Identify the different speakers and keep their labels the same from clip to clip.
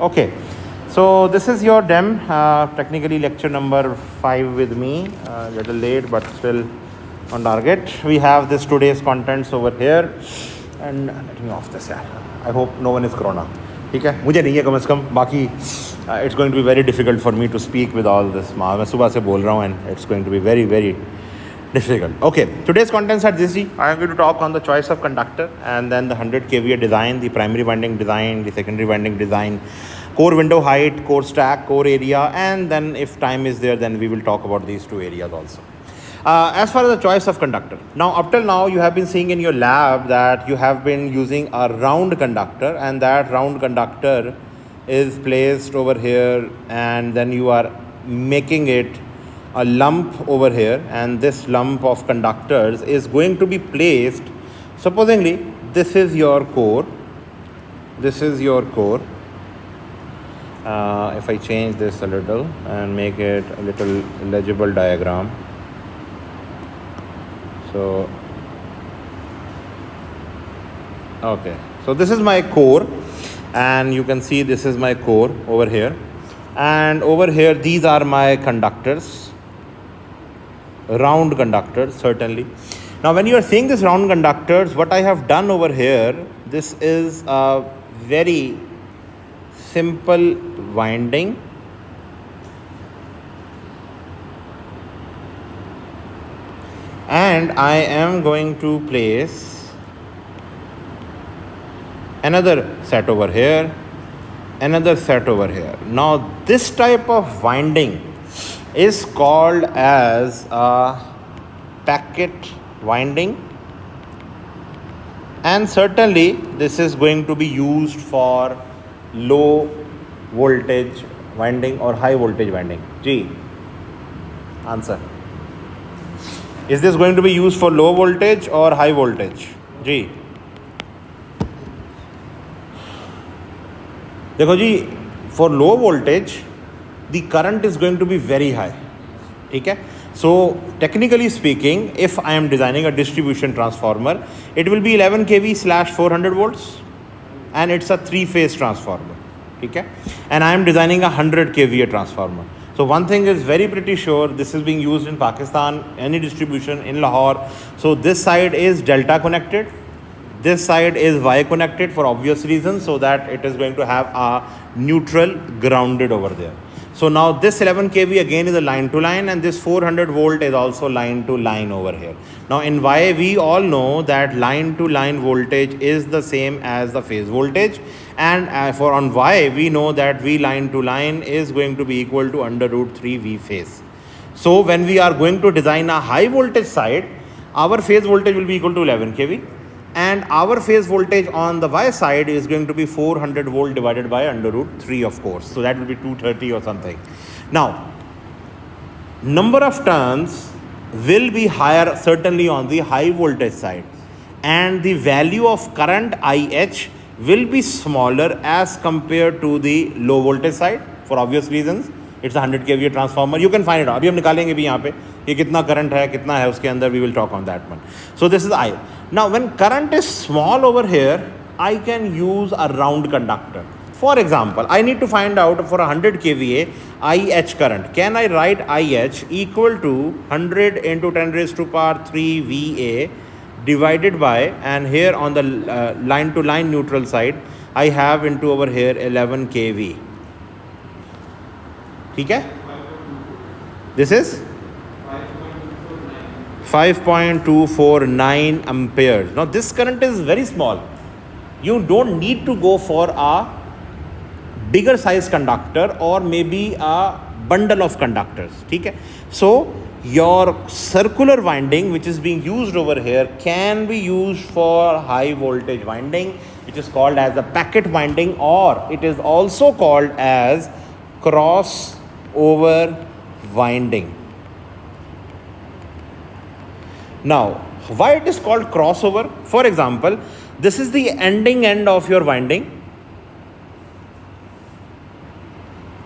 Speaker 1: Okay, so this is your DEM, technically lecture number 5 with me, a little late but still on target. We have this today's contents over here, and let me off this. I hope no one is corona. ठीक है, मुझे नहीं है कम से कम, बाकी it's going to be very difficult for me to speak with all this. मैं सुबह से बोल रहा हूँ and it's going to be very very difficult. Okay, today's contents are this. I am going to talk on the choice of conductor and then the 100 kVA design, the primary winding design, the secondary winding design, core window height, core stack, core area, and then if time is there, then we will talk about these two areas also. As far as the choice of conductor, now up till now you have been seeing in your lab that you have been using a round conductor, and that round conductor is placed over here, and then you are making it a lump over here, and this lump of conductors is going to be placed, supposingly this is your core, this is your core. If I change this a little and make it a little legible diagram, so okay, so this is my core, and you can see this is my core over here, and over here these are my conductors, round conductors certainly. Now when you are seeing this round conductors, what I have done over here, this is a very simple winding, and I am going to place another set over here, another set over here. Now this type of winding is called as a packet winding, and certainly this is going to be used for low voltage winding or high voltage winding. G, answer. Is this going to be used for low voltage or high voltage? G. देखो जी, for low voltage the current is going to be very high. ठीक है? So technically speaking, if I am designing a distribution transformer, it will be 11 kV / 400 volts, and it's a 3-phase transformer. ठीक है? And I am designing a 100 kVA transformer. So one thing is very pretty sure, this is being used in Pakistan, any distribution in Lahore. So this side is delta connected, this side is Y connected for obvious reasons, so that it is going to have a neutral grounded over there. So now this 11 kV again is a line to line, and this 400 volt is also line to line over here. Now in Y we all know that line to line voltage is the same as the phase voltage, and for on Y we know that V line to line is going to be equal to √3 V phase. So when we are going to design a high voltage side, our phase voltage will be equal to 11 kV, and our phase voltage on the Y side is going to be 400 volt divided by √3, of course. So that will be 230 or something. Now, number of turns will be higher certainly on the high voltage side, and the value of current IH will be smaller as compared to the low voltage side for obvious reasons. It's a 100 kVA transformer. You can find it out. अभी हम निकालेंगे भी यहाँ पे कि कितना current है, कितना है उसके अंदर. We will talk on that one. So this is I. Now when current is small over here, I can use a round conductor. For example, I need to find out for a 100 kVA IH current. Can I write IH equal to 100 into 10 raised to power 3 VA divided by, and here on the line to line neutral side, I have into over here 11 kV. ठीक है? This is 5.249 amperes. Now this current is very small. You don't need to go for a bigger size conductor or maybe a bundle of conductors. ठीक है? So your circular winding which is being used over here can be used for high voltage winding, which is called as the packet winding, or it is also called as crossover winding. Now, why it is called crossover? For example, this is the ending end of your winding,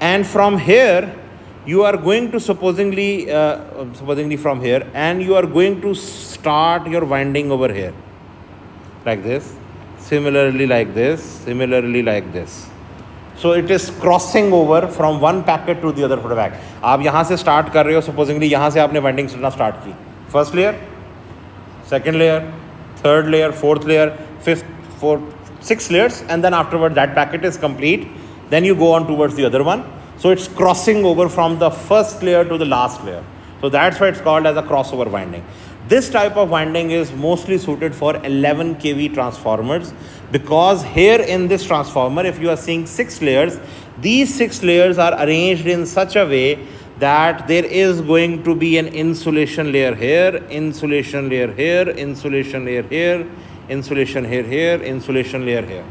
Speaker 1: and from here you are going to supposedly from here, and you are going to start your winding over here like this, similarly like this, similarly like this. So it is crossing over from one packet to the other packet. आप यहाँ से start कर रहे हो, supposingly यहाँ से आपने winding करना start की. First layer, second layer, third layer, fourth layer, fifth, fourth, 6 layers, and then afterward that packet is complete. Then you go on towards the other one. So it's crossing over from the first layer to the last layer. So that's why it's called as a crossover winding. This type of winding is mostly suited for 11 kV transformers, because here in this transformer, if you are seeing 6 layers, these 6 layers are arranged in such a way that there is going to be an insulation layer here, insulation layer here, insulation layer here, insulation here, insulation layer here.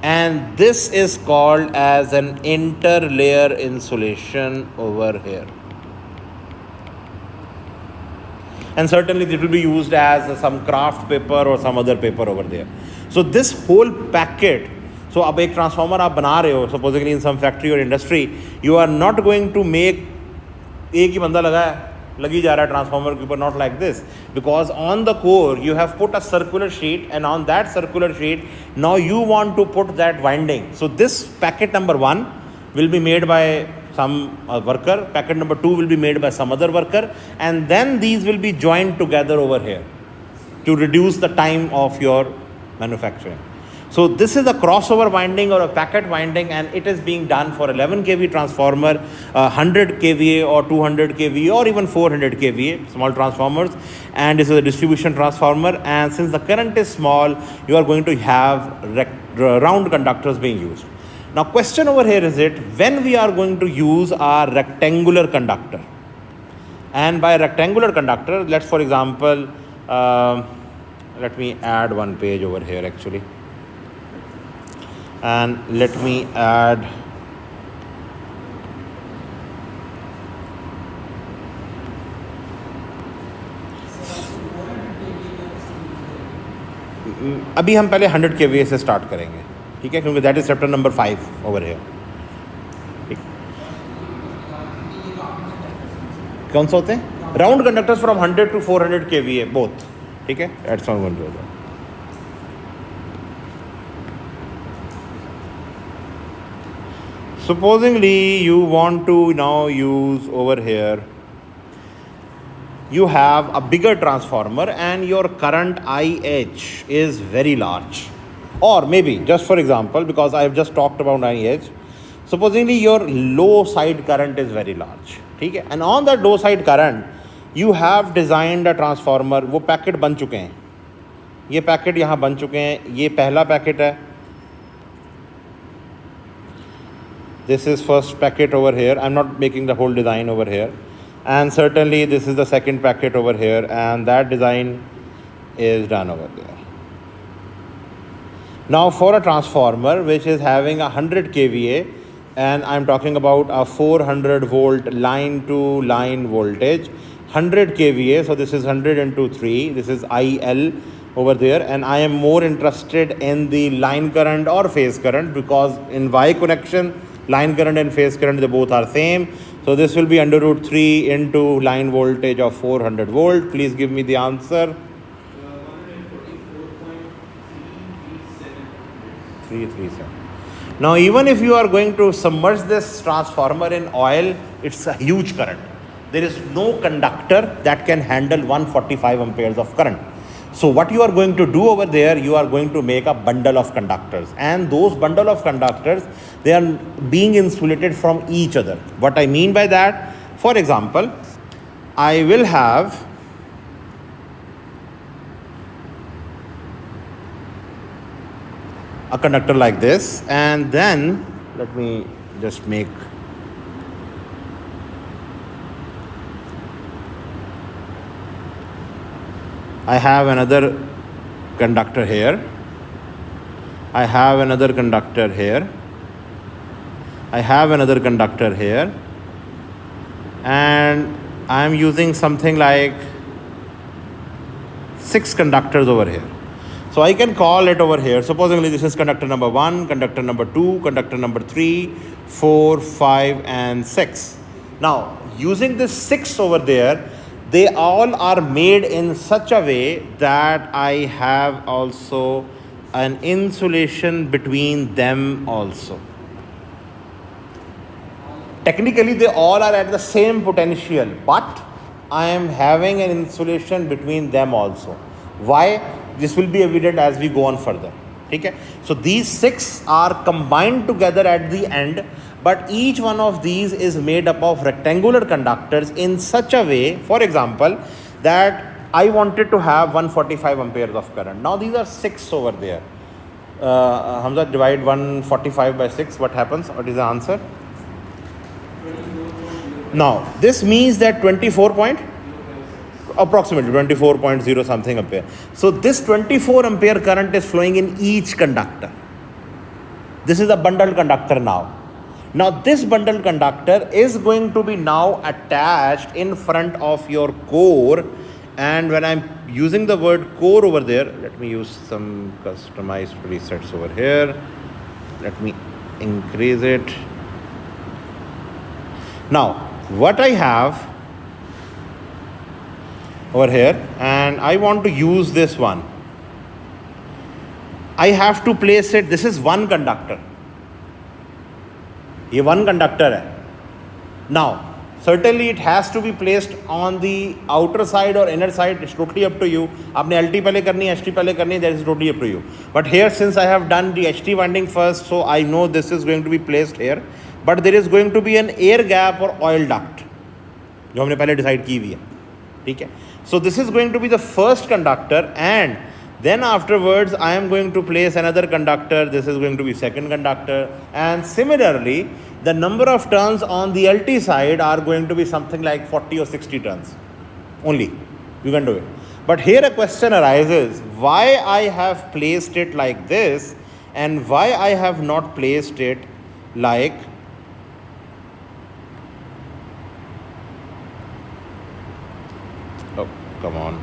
Speaker 1: And this is called as an interlayer insulation over here. And certainly it will be used as some craft paper or some other paper over there. So this whole packet, so अब एक transformer आप बना रहे हो, supposedly in some factory or industry, you are not going to make एक ही बंदा लगी जा रहा है transformer के ऊपर, not like this, because on the core you have put a circular sheet, and on that circular sheet now you want to put that winding. So this packet number 1 will be made by some worker, packet number 2 will be made by some other worker, and then these will be joined together over here to reduce the time of your manufacturing. So this is a crossover winding or a packet winding, and it is being done for 11 kV transformer, 100 kVA or 200 kVA or even 400 kVA small transformers, and this is a distribution transformer. And since the current is small, you are going to have round conductors being used. Now question over here is it, when we are going to use our rectangular conductor, and by rectangular conductor, let's for example, let me add one page over here actually, and let me add अभी हम पहले 100 kVA से start करेंगे, ठीक है, क्योंकि that is chapter number 5 over here. ठीक, कौन सा होते हैं? Round conductors from 100 to 400 kVA both, ठीक है. It's not going to go. Supposingly you want to now use over here, you have a bigger transformer and your current IH is very large. Or maybe, just for example, because I have just talked about IH, supposingly your low side current is very large, ठीक है, and on that low side current, you have designed a transformer. वो packet बन चुके हैं, ये packet यहाँ बन चुके हैं, ये पहला पैकेट है, this is first packet over here. I'm not making the whole design over here, and certainly this is the second packet over here, and that design is done over there. Now for a transformer which is having 100 kVA, and I'm talking about a 400 volt line to line voltage, 100 kVA, so this is 100 into 3, this is IL over there, and I am more interested in the line current or phase current, because in Y connection line current and phase current, they both are same. So this will be under root 3 into line voltage of 400 volt. Please give me the answer. 337. Now even if you are going to submerge this transformer in oil, it's a huge current. There is no conductor that can handle 145 amperes of current. So what you are going to do over there, you are going to make a bundle of conductors, and those bundle of conductors, they are being insulated from each other. What I mean by that, for example, I will have a conductor like this, and then let me just make I have another conductor here, I have another conductor here, I have another conductor here, and I am using something like 6 conductors over here. So I can call it over here, supposedly this is conductor number 1, conductor number 2, conductor number 3, 4, 5 and 6. Now using this 6 over there, they all are made in such a way that I have also an insulation between them also. technically they all are at the same potential, but I am having an insulation between them also. Why? This will be evident as we go on further. Okay? So these 6 are combined together at the end, but each one of these is made up of rectangular conductors in such a way, for example, that I wanted to have 145 amperes of current. Now these are 6 over there. Hamza, divide 145 by 6, what happens? What is the answer? Now this means that 24 approximately 24.0 something ampere. So this 24 ampere current is flowing in each conductor. This is a bundled conductor now. Now this bundled conductor is going to be now attached in front of your core, and when I'm using the word core over there, let me use some customized presets over here. Let me increase it. Now what I have over here, and I want to use this one, I have to place it. This is one conductor. ये one conductor है. Now certainly it has to be placed on the outer side or inner side. It's totally up to you. आपने LT पहले करनी है, HT पहले करनी है, that is totally up to you. But here, since I have done the HT winding first, so I know this is going to be placed here. But there is going to be an air gap or oil duct, जो हमने पहले decide की हुई है. ठीक है? So this is going to be the first conductor, and then afterwards I am going to place another conductor. This is going to be second conductor, and similarly the number of turns on the LT side are going to be something like 40 or 60 turns only. You can do it. But here a question arises, why I have placed it like this and why I have not placed it like come on,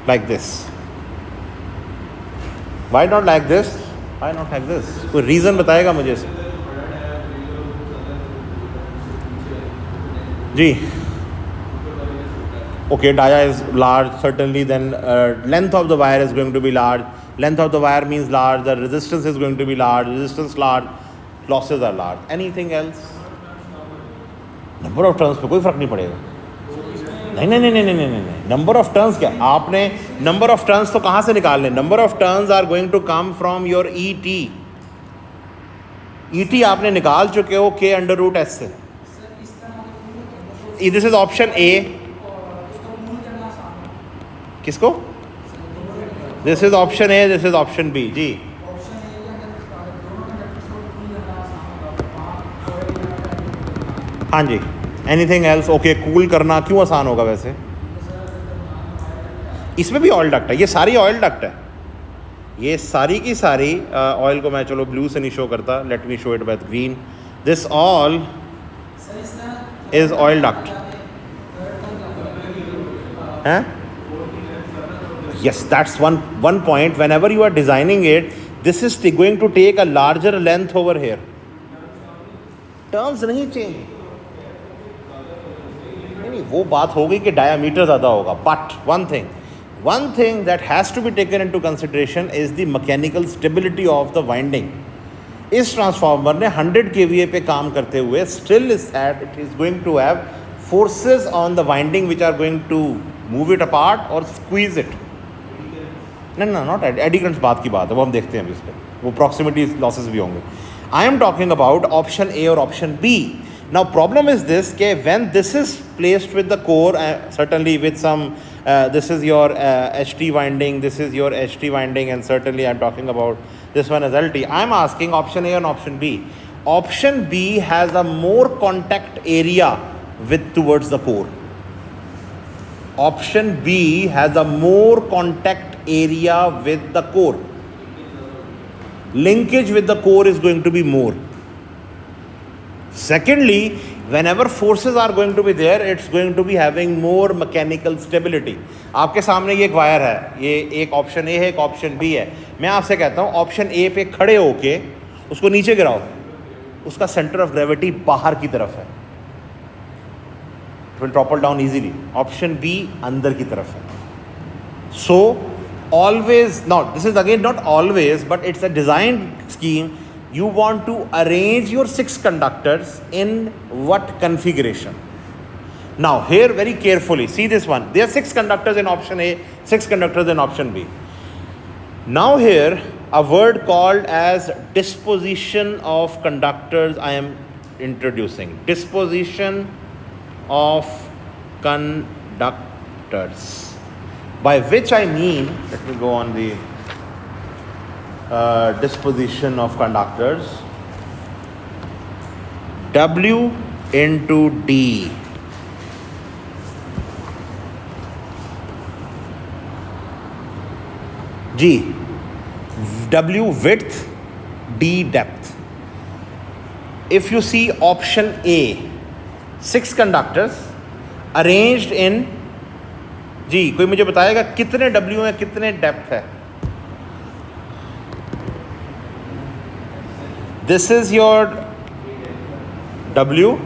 Speaker 1: like this. Why not like this? Why not like this? कोई reason बताएगा मुझे से? जी. Okay, dia is large, certainly. Then length of the wire is going to be large. Length of the wire means large. The resistance is going to be large. Resistance large. Losses are large. Anything else? Number of turns पे कोई फर्क नहीं पड़ेगा. नहीं. Number of turns क्या? आपने number of turns तो कहाँ से निकालने? Number of turns are going to come from your ET. ET आपने निकाल चुके हो के अंडर रूट एस से. This is option A. किसको? This is option A, this is option B. जी हाँ जी. Anything else? ओके, कूल करना क्यों आसान होगा वैसे? इसमें भी ऑयल डक्ट है. ये सारी ऑयल डक्ट है. ये सारी की सारी ऑयल को मैं चलो ब्लू से नहीं शो करता. Let me show it with green. This all is oil duct. हैं? Yes, that's one point. Whenever you are designing it, this is going to take a larger length over here. Terms नहीं change. नहीं, वो बात हो गई कि diameter ज़्यादा होगा. But one thing that has to be taken into consideration is the mechanical stability of the winding. इस ट्रांसफार्मर ने 100 kVA पे काम करते हुए still is that it is going to have forces on the winding which are going to move it apart or squeeze it. No, not eddy currents बात की बात है, वो हम देखते हैं अभी इस पर. वो प्रॉक्सिमिटी लॉसेस भी होंगे. I am talking about option A और option B. Now problem is this के when this is placed with the core, certainly with some this is your HT winding, this is your HT winding, and certainly I'm talking about this one as LT. I'm asking option A and option B. Option B has a more contact area with towards the core. Option B has a more contact area with the core. Linkage with the core is going to be more. Secondly, whenever forces are going to be there, it's going to be having more mechanical stability. आपके सामने ये एक wire है, ये एक option A है, एक option B है. मैं आपसे कहता हूँ ऑप्शन ए पे खड़े होके उसको नीचे गिराओ, उसका सेंटर ऑफ ग्रेविटी बाहर की तरफ है. It will topple down easily. Option B अंदर की तरफ है. So always, now this is again not always, but it's a design scheme you want to arrange your 6 conductors in what configuration? Now here very carefully, see this one. There are 6 conductors in option A, 6 conductors in option B. Now here a word called as disposition of conductors I am introducing. Disposition of conductors. By which I mean, let me go on the disposition of conductors. W into D. G. W width, D depth. If you see option A, 6 conductors arranged in जी कोई मुझे बताएगा कितने W हैं कितने depth है? This is your W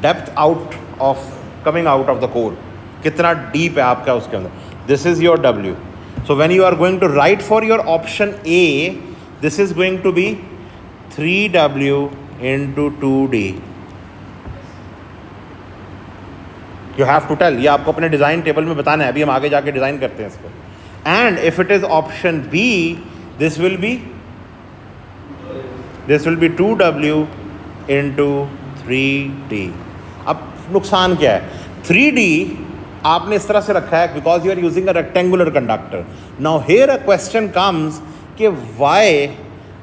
Speaker 1: depth out of coming out of the core. कितना deep है आपका उसके अंदर? This is your W. So when you are going to write for your option A, this is going to be 3W into 2D. You have to tell. ये आपको अपने design table में बताना है. अभी हम आगे जाके डिज़ाइन करते हैं इसको. And if it is option B, this will be 2W into 3D. अब नुकसान क्या है? 3D आपने इस तरह से रखा है because you are using a rectangular conductor. Now here a question comes कि why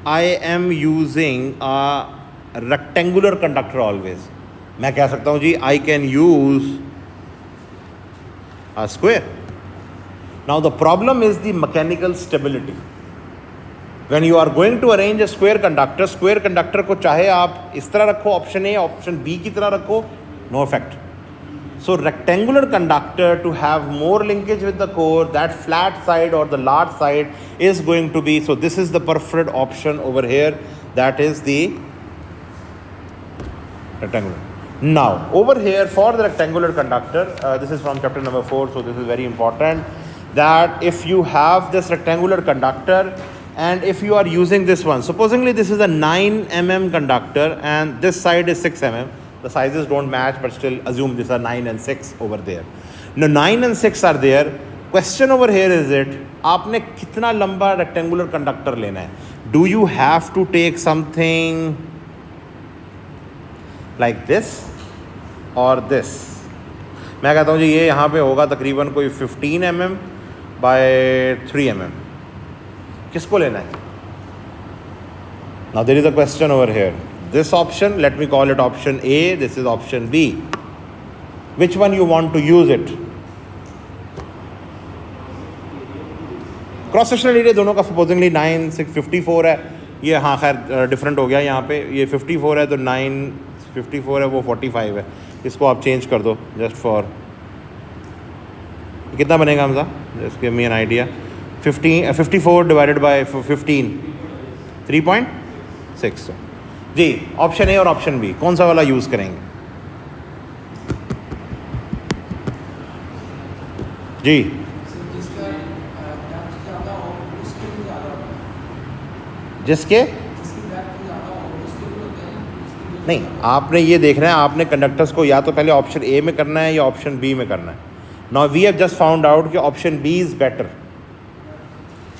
Speaker 1: I am using a rectangular conductor always. मैं कह सकता हूँ जी I can use a square. Now the problem is the mechanical stability. When you are going to arrange a square conductor को चाहे आप इस तरह रखो option A, option B की तरह रखो, no effect. So rectangular conductor to have more linkage with the core, that flat side or the large side is going to be, so this is the preferred option over here, that is the rectangular. Now over here for the rectangular conductor, this is from chapter number 4, so this is very important, that if you have this rectangular conductor and if you are using this one, supposedly this is a 9 mm conductor and this side is 6 mm. The sizes don't match, but still assume these are 9 and 6 over there. Now 9 and 6 are there. Question over here is it, आपने कितना लंबा rectangular conductor लेना है? Do you have to take something like this or this? मैं कहता हूँ जी ये यहाँ पे होगा तकरीबन कोई 15 mm by 3 mm. किसको लेना है? Now there is a question over here. This option, let me call it option A, this is option B. Which one you want to use it? Cross sectional area दोनों का supposedly 9 6 54 है. ये हाँ खैर different हो गया यहाँ पे. ये 54 है तो 9 54 है वो 45 है. इसको आप चेंज कर दो जस्ट फॉर. कितना बनेगा Hamza? Just give me an idea. 54 divided by 15 3.6. जी ऑप्शन ए और ऑप्शन बी कौन सा वाला यूज़ करेंगे? जी जिसके नहीं आपने ये देखना है, आपने कंडक्टर्स को या तो पहले ऑप्शन ए में करना है या ऑप्शन बी में करना है. Now we have just found out कि ऑप्शन बी इज़ बेटर.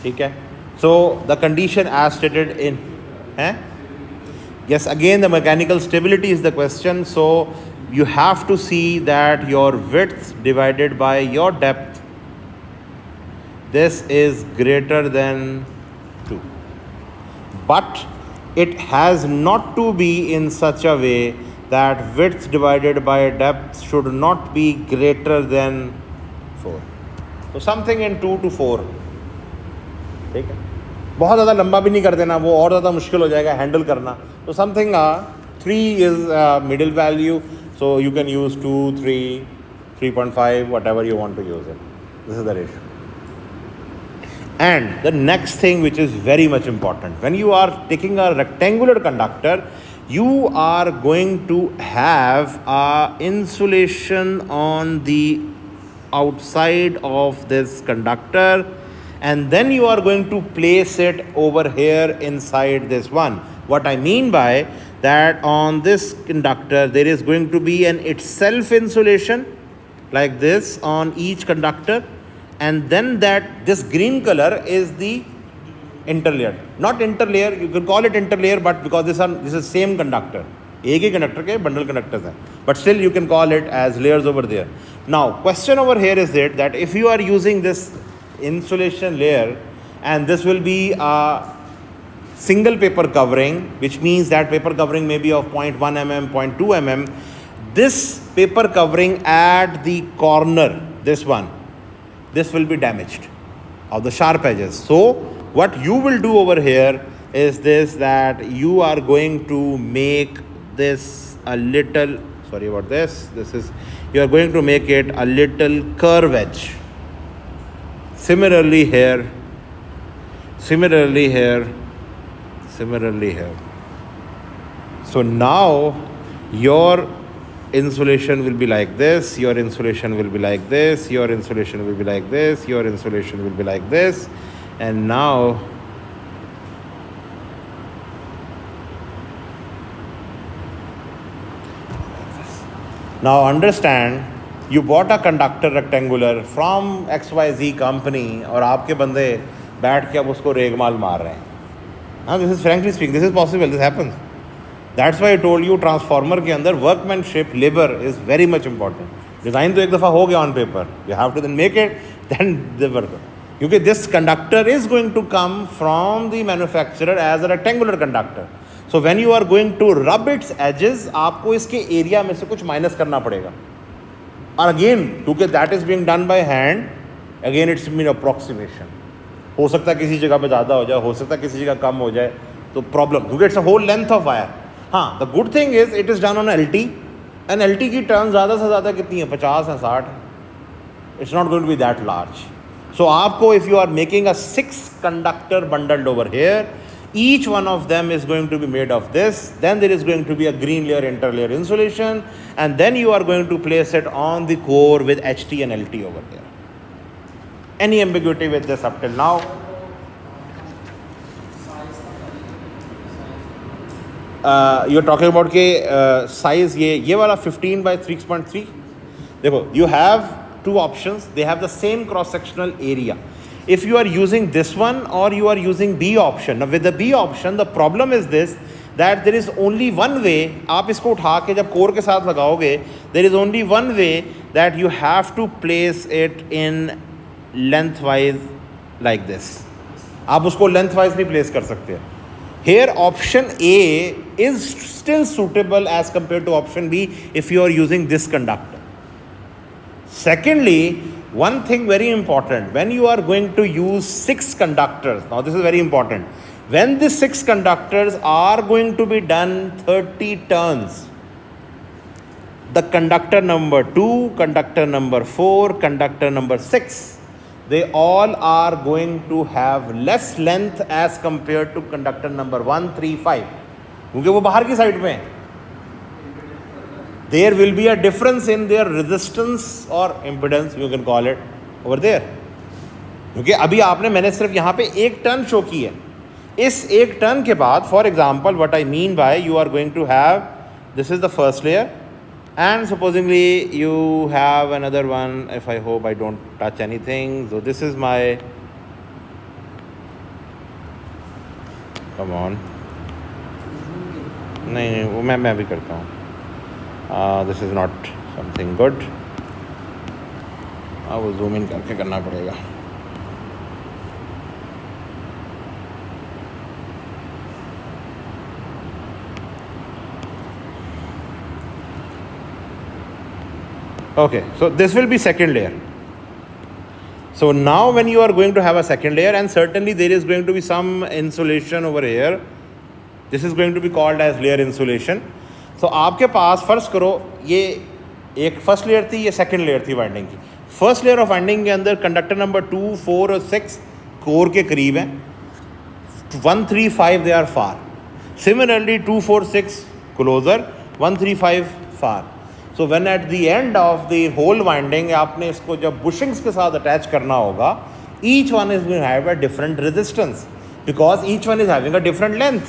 Speaker 1: ठीक है. So the condition as stated in है. Yes, again the mechanical stability is the question. So you have to see that your width divided by your depth, this is greater than 2. But it has not to be in such a way that width divided by depth should not be greater than 4. So something in 2 to 4. ठीक है. बहुत ज़्यादा लंबा भी नहीं कर देना, वो और ज़्यादा मुश्किल हो जाएगा हैंडल करना. तो something 3 is middle value, so you can use 2 3 3.5 whatever you want to use it. This is the ratio. And the next thing which is very much important, when you are taking a rectangular conductor, you are going to have a insulation on the outside of this conductor, and then you are going to place it over here inside this one. What I mean by that, on this conductor there is going to be an itself insulation like this on each conductor, and then that this green color is the interlayer. Not interlayer, you can call it interlayer, but because this is same conductor, एक ही conductor के bundle conductors हैं, but still you can call it as layers over there. Now question over here is that if you are using this insulation layer and this will be a single paper covering, which means that paper covering may be of 0.1 mm, 0.2 mm, this paper covering at the corner, this will be damaged of the sharp edges. So what you will do over here is this, that you are going to make this a little, sorry about this, you are going to make it a little curve edge. Similarly here, similarly here. So now your insulation will be like this, your insulation will be like this, your insulation will be like this, your insulation will be like this, and now understand, you bought a conductor rectangular from XYZ company और आपके बंदे बैठ के अब उसको रेगमाल मार रहे हैं. Now this is frankly speaking, this is possible, this happens. That's why I told you transformer के अंदर workmanship, labour is very much important. Design तो एक दफ़ा हो गया on paper, you have to then make it, then the work. क्योंकि this conductor is going to come from the manufacturer as a rectangular conductor. So when you are going to rub its edges, आपको इसके area में से कुछ minus करना पड़ेगा. और again क्योंकि that is being done by hand, again it's mean approximation. हो सकता है किसी जगह पे ज़्यादा हो जाए, हो सकता है किसी जगह कम हो जाए, तो प्रॉब्लम, क्योंकि it's a whole length of wire. हाँ, the good thing is it is done on L T, and L T की टर्न ज़्यादा से ज़्यादा कितनी है, 50 है, 60. It's not going to be that large. So आपको if you are making a 6 conductor bundled over here, each one of them is going to be made of this, then there is going to be a green layer interlayer insulation, and then you are going to place it on the core with HT and LT over there. Any ambiguity with this up till now? You're talking about के size, ये वाला 15 by 3.3. देखो, you have two options, they have the same cross sectional area. If you are using this one or you are using B option. Now with the B option, the problem is this, that there is only one way. आप इसको उठा के जब core के साथ लगाओगे, there is only one way that you have to place it in lengthwise like this. आप उसको lengthwise नहीं place कर सकते. Here option A is still suitable as compared to option B if you are using this conductor. Secondly, one thing very important, when you are going to use 6 conductors, now this is very important, when the 6 conductors are going to be done 30 turns, the conductor number 2, conductor number 4, conductor number 6, they all are going to have less length as compared to conductor number 1, 3, 5, क्योंकि वो बाहर की side में है. There will be a difference in their resistance or impedance, you can call it, over there. क्योंकि अभी मैंने सिर्फ यहाँ पे एक टर्न शो की है. इस एक टर्न के बाद, for example, what I mean by, you are going to have, this is the first layer, and supposingly you have another one, if I hope I don't touch anything. So this is my, come on, नहीं वो मैं भी करता हूँ. This is not something good. वो zoom in करके करना पड़ेगा. Okay, so this will be second layer. So now when you are going to have a second layer, and certainly there is going to be some insulation over here, this is going to be called as layer insulation. तो आपके पास first करो, ये एक first layer थी, ये second layer थी winding की. First layer of winding के अंदर कंडक्टर नंबर 2, 4 और 6 कोर के करीब हैं. 1, 3, 5 they are far. Similarly 2, 4, 6 closer, 1, 3, 5 far. So when at the end of the whole winding आपने इसको जब बुशिंग्स के साथ अटैच करना होगा, each one is going to have a different resistance because each one is having a different length.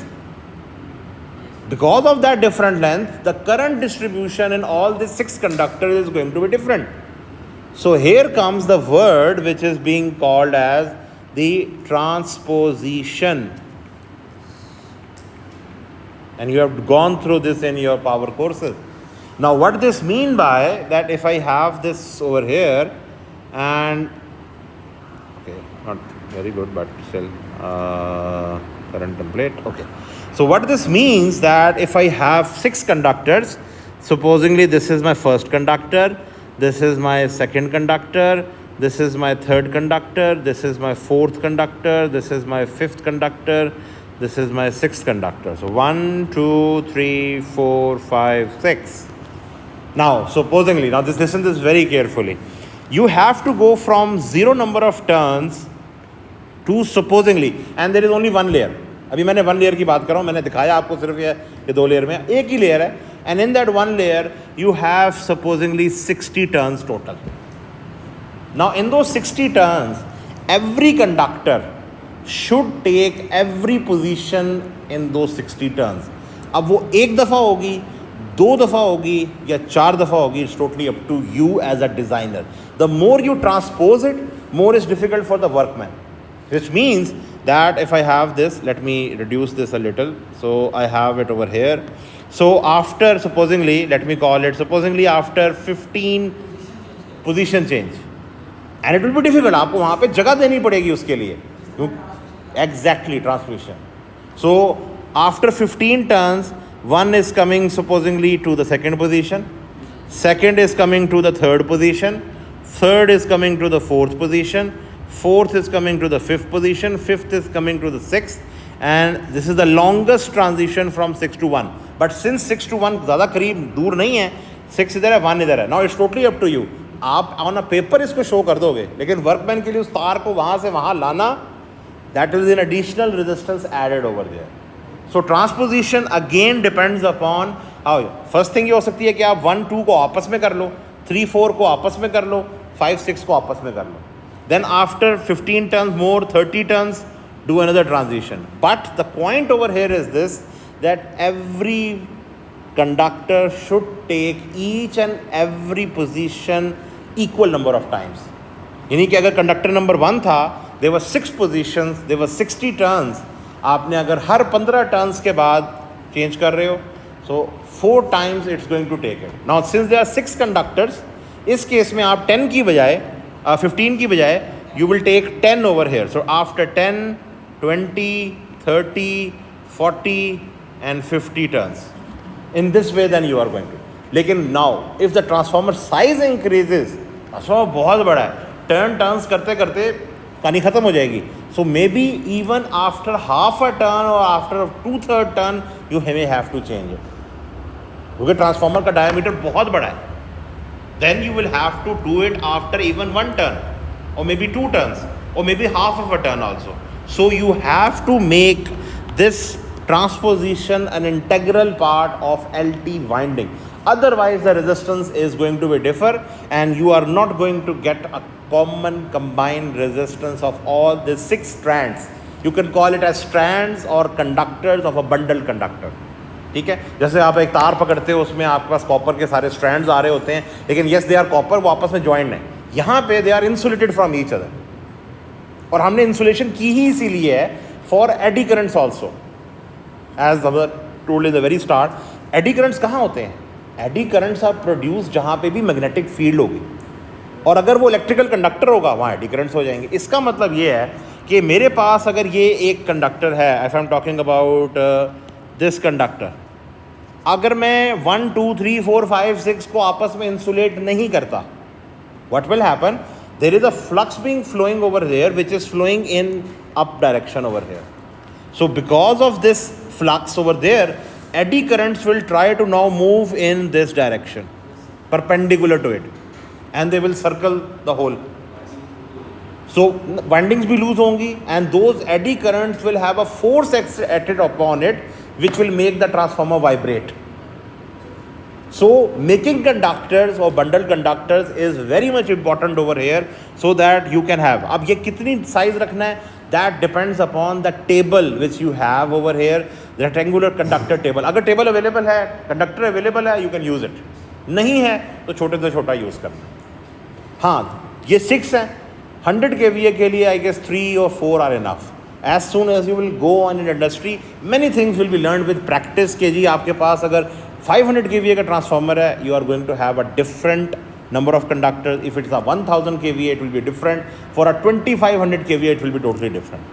Speaker 1: Because of that different length, the current distribution in all the 6 conductors is going to be different. So here comes the word which is being called as the transposition. And you have gone through this in your power courses. Now what this mean by that, if I have this over here and okay, not very good, but still current template. Okay. So what this means that if I have 6 conductors, supposingly this is my first conductor, this is my second conductor, this is my third conductor, this is my fourth conductor, this is my fifth conductor, this is my sixth conductor. So 1, 2, 3, 4, 5, 6. Now supposingly, now this, listen to this very carefully. You have to go from 0 number of turns to supposingly, and there is only one layer. अभी मैंने 1 layer की बात कर रहा हूँ, मैंने दिखाया आपको सिर्फ ये 2 लेयर में, एक ही लेयर है. And in that 1 layer you have supposingly 60 turns total. Now in those 60 turns, every conductor should take every position in those 60 turns. अब वो एक दफ़ा होगी, 2 दफ़ा होगी या 4 दफ़ा होगी, it's totally up to you as a designer. The more you transpose it, more is difficult for the workman. Which means that if I have this, let me reduce this a little. So I have it over here. So after supposingly, let me call it, supposingly after 15 position change. And it will be difficult. आपको वहाँ पे जगह देनी पड़ेगी उसके लिए. Exactly, transmission. So after 15 turns, one is coming supposingly to the second position. Second is coming to the third position. Third is coming to the fourth position. Fourth is coming to the fifth position. Fifth is coming to the sixth. And this is the longest transition from 6 to 1. But since 6 to 1 ज़्यादा करीब दूर नहीं है, 6 इधर है, 1 इधर है. Now it's totally up to you. आप ऑन अ पेपर इसको शो कर दोगे, लेकिन वर्कमैन के लिए उस तार को वहाँ से वहाँ लाना, that is an additional resistance added over there. So transposition again depends upon how. First thing ये हो सकती है कि आप 1, 2 को आपस में कर लो, 3, 4 को आपस में कर लो, 5, 6 को आपस में कर लो. Then after 15 turns more, 30 turns, do another transition. But the point over here is this, that every conductor should take each and every position equal number of times. यानी कि अगर कंडक्टर नंबर 1 था, there were 6 positions, there were 60 turns. आपने अगर हर 15 turns के बाद change कर रहे हो, so 4 times it's going to take it. Now since there are 6 conductors, इस केस में आप 10 की बजाय 15 की बजाय you will take 10 over here. So after 10, 20, 30, 40 and 50 turns. In this way then you are going to. लेकिन now if the transformer size increases, transformer बहुत बड़ा है, turns करते करते कहानी ख़त्म हो जाएगी. So maybe even after half a turn or after 2/3 turn you may have to change it. क्योंकि ट्रांसफार्मर का डायमीटर बहुत बड़ा है. Then you will have to do it after even 1 turn or maybe 2 turns or maybe half of a turn also. So you have to make this transposition an integral part of LT winding. Otherwise the resistance is going to be differ and you are not going to get a common combined resistance of all the 6 strands. You can call it as strands or conductors of a bundle conductor. ठीक है, जैसे आप एक तार पकड़ते हो, उसमें आपके पास कॉपर के सारे स्ट्रैंड्स आ रहे होते हैं, लेकिन यस दे आर कॉपर, वो आपस में ज्वाइंट है. यहाँ पे they are insulated from each other. और हमने इंसुलेशन की ही इसीलिए है for eddy currents also. As told in the very start, eddy currents कहाँ होते हैं? एडी करंट्स आर प्रोड्यूस जहाँ पे भी मैग्नेटिक फील्ड होगी, और अगर वो इलेक्ट्रिकल कंडक्टर होगा वहाँ एडी करंट्स हो जाएंगे. इसका मतलब ये है कि मेरे पास अगर ये एक कंडक्टर है, if I am talking about this conductor, अगर मैं 1, 2, 3, 4, 5, 6 को आपस में इंसुलेट नहीं करता, what will happen? There is a flux being flowing over there which is flowing in up direction over here. So because of this flux over there, eddy currents will try to now move in this direction, perpendicular to it, and they will circle the hole. So windings भी lose होंगी and those eddy currents will have a force acted upon it which will make the transformer vibrate. So making conductors or bundle conductors is very much important over here so that you can have. अब ये कितनी size रखना है, that depends upon the table which you have over here. Rectangular conductor table, अगर table available है, conductor available है, you can use it, नहीं है तो छोटे से छोटा यूज़ करना। हाँ, ये 6 है, 100 kVA के लिए I guess 3 or 4 are enough. As soon as you will go on in industry many things will be learn with practice के जी। आपके पास अगर 500 kVA का ट्रांसफार्मर है, you are going to have a different number of conductors. If it's a 1000 kVA, it will be different. For a 2500 kVA, it will be totally different.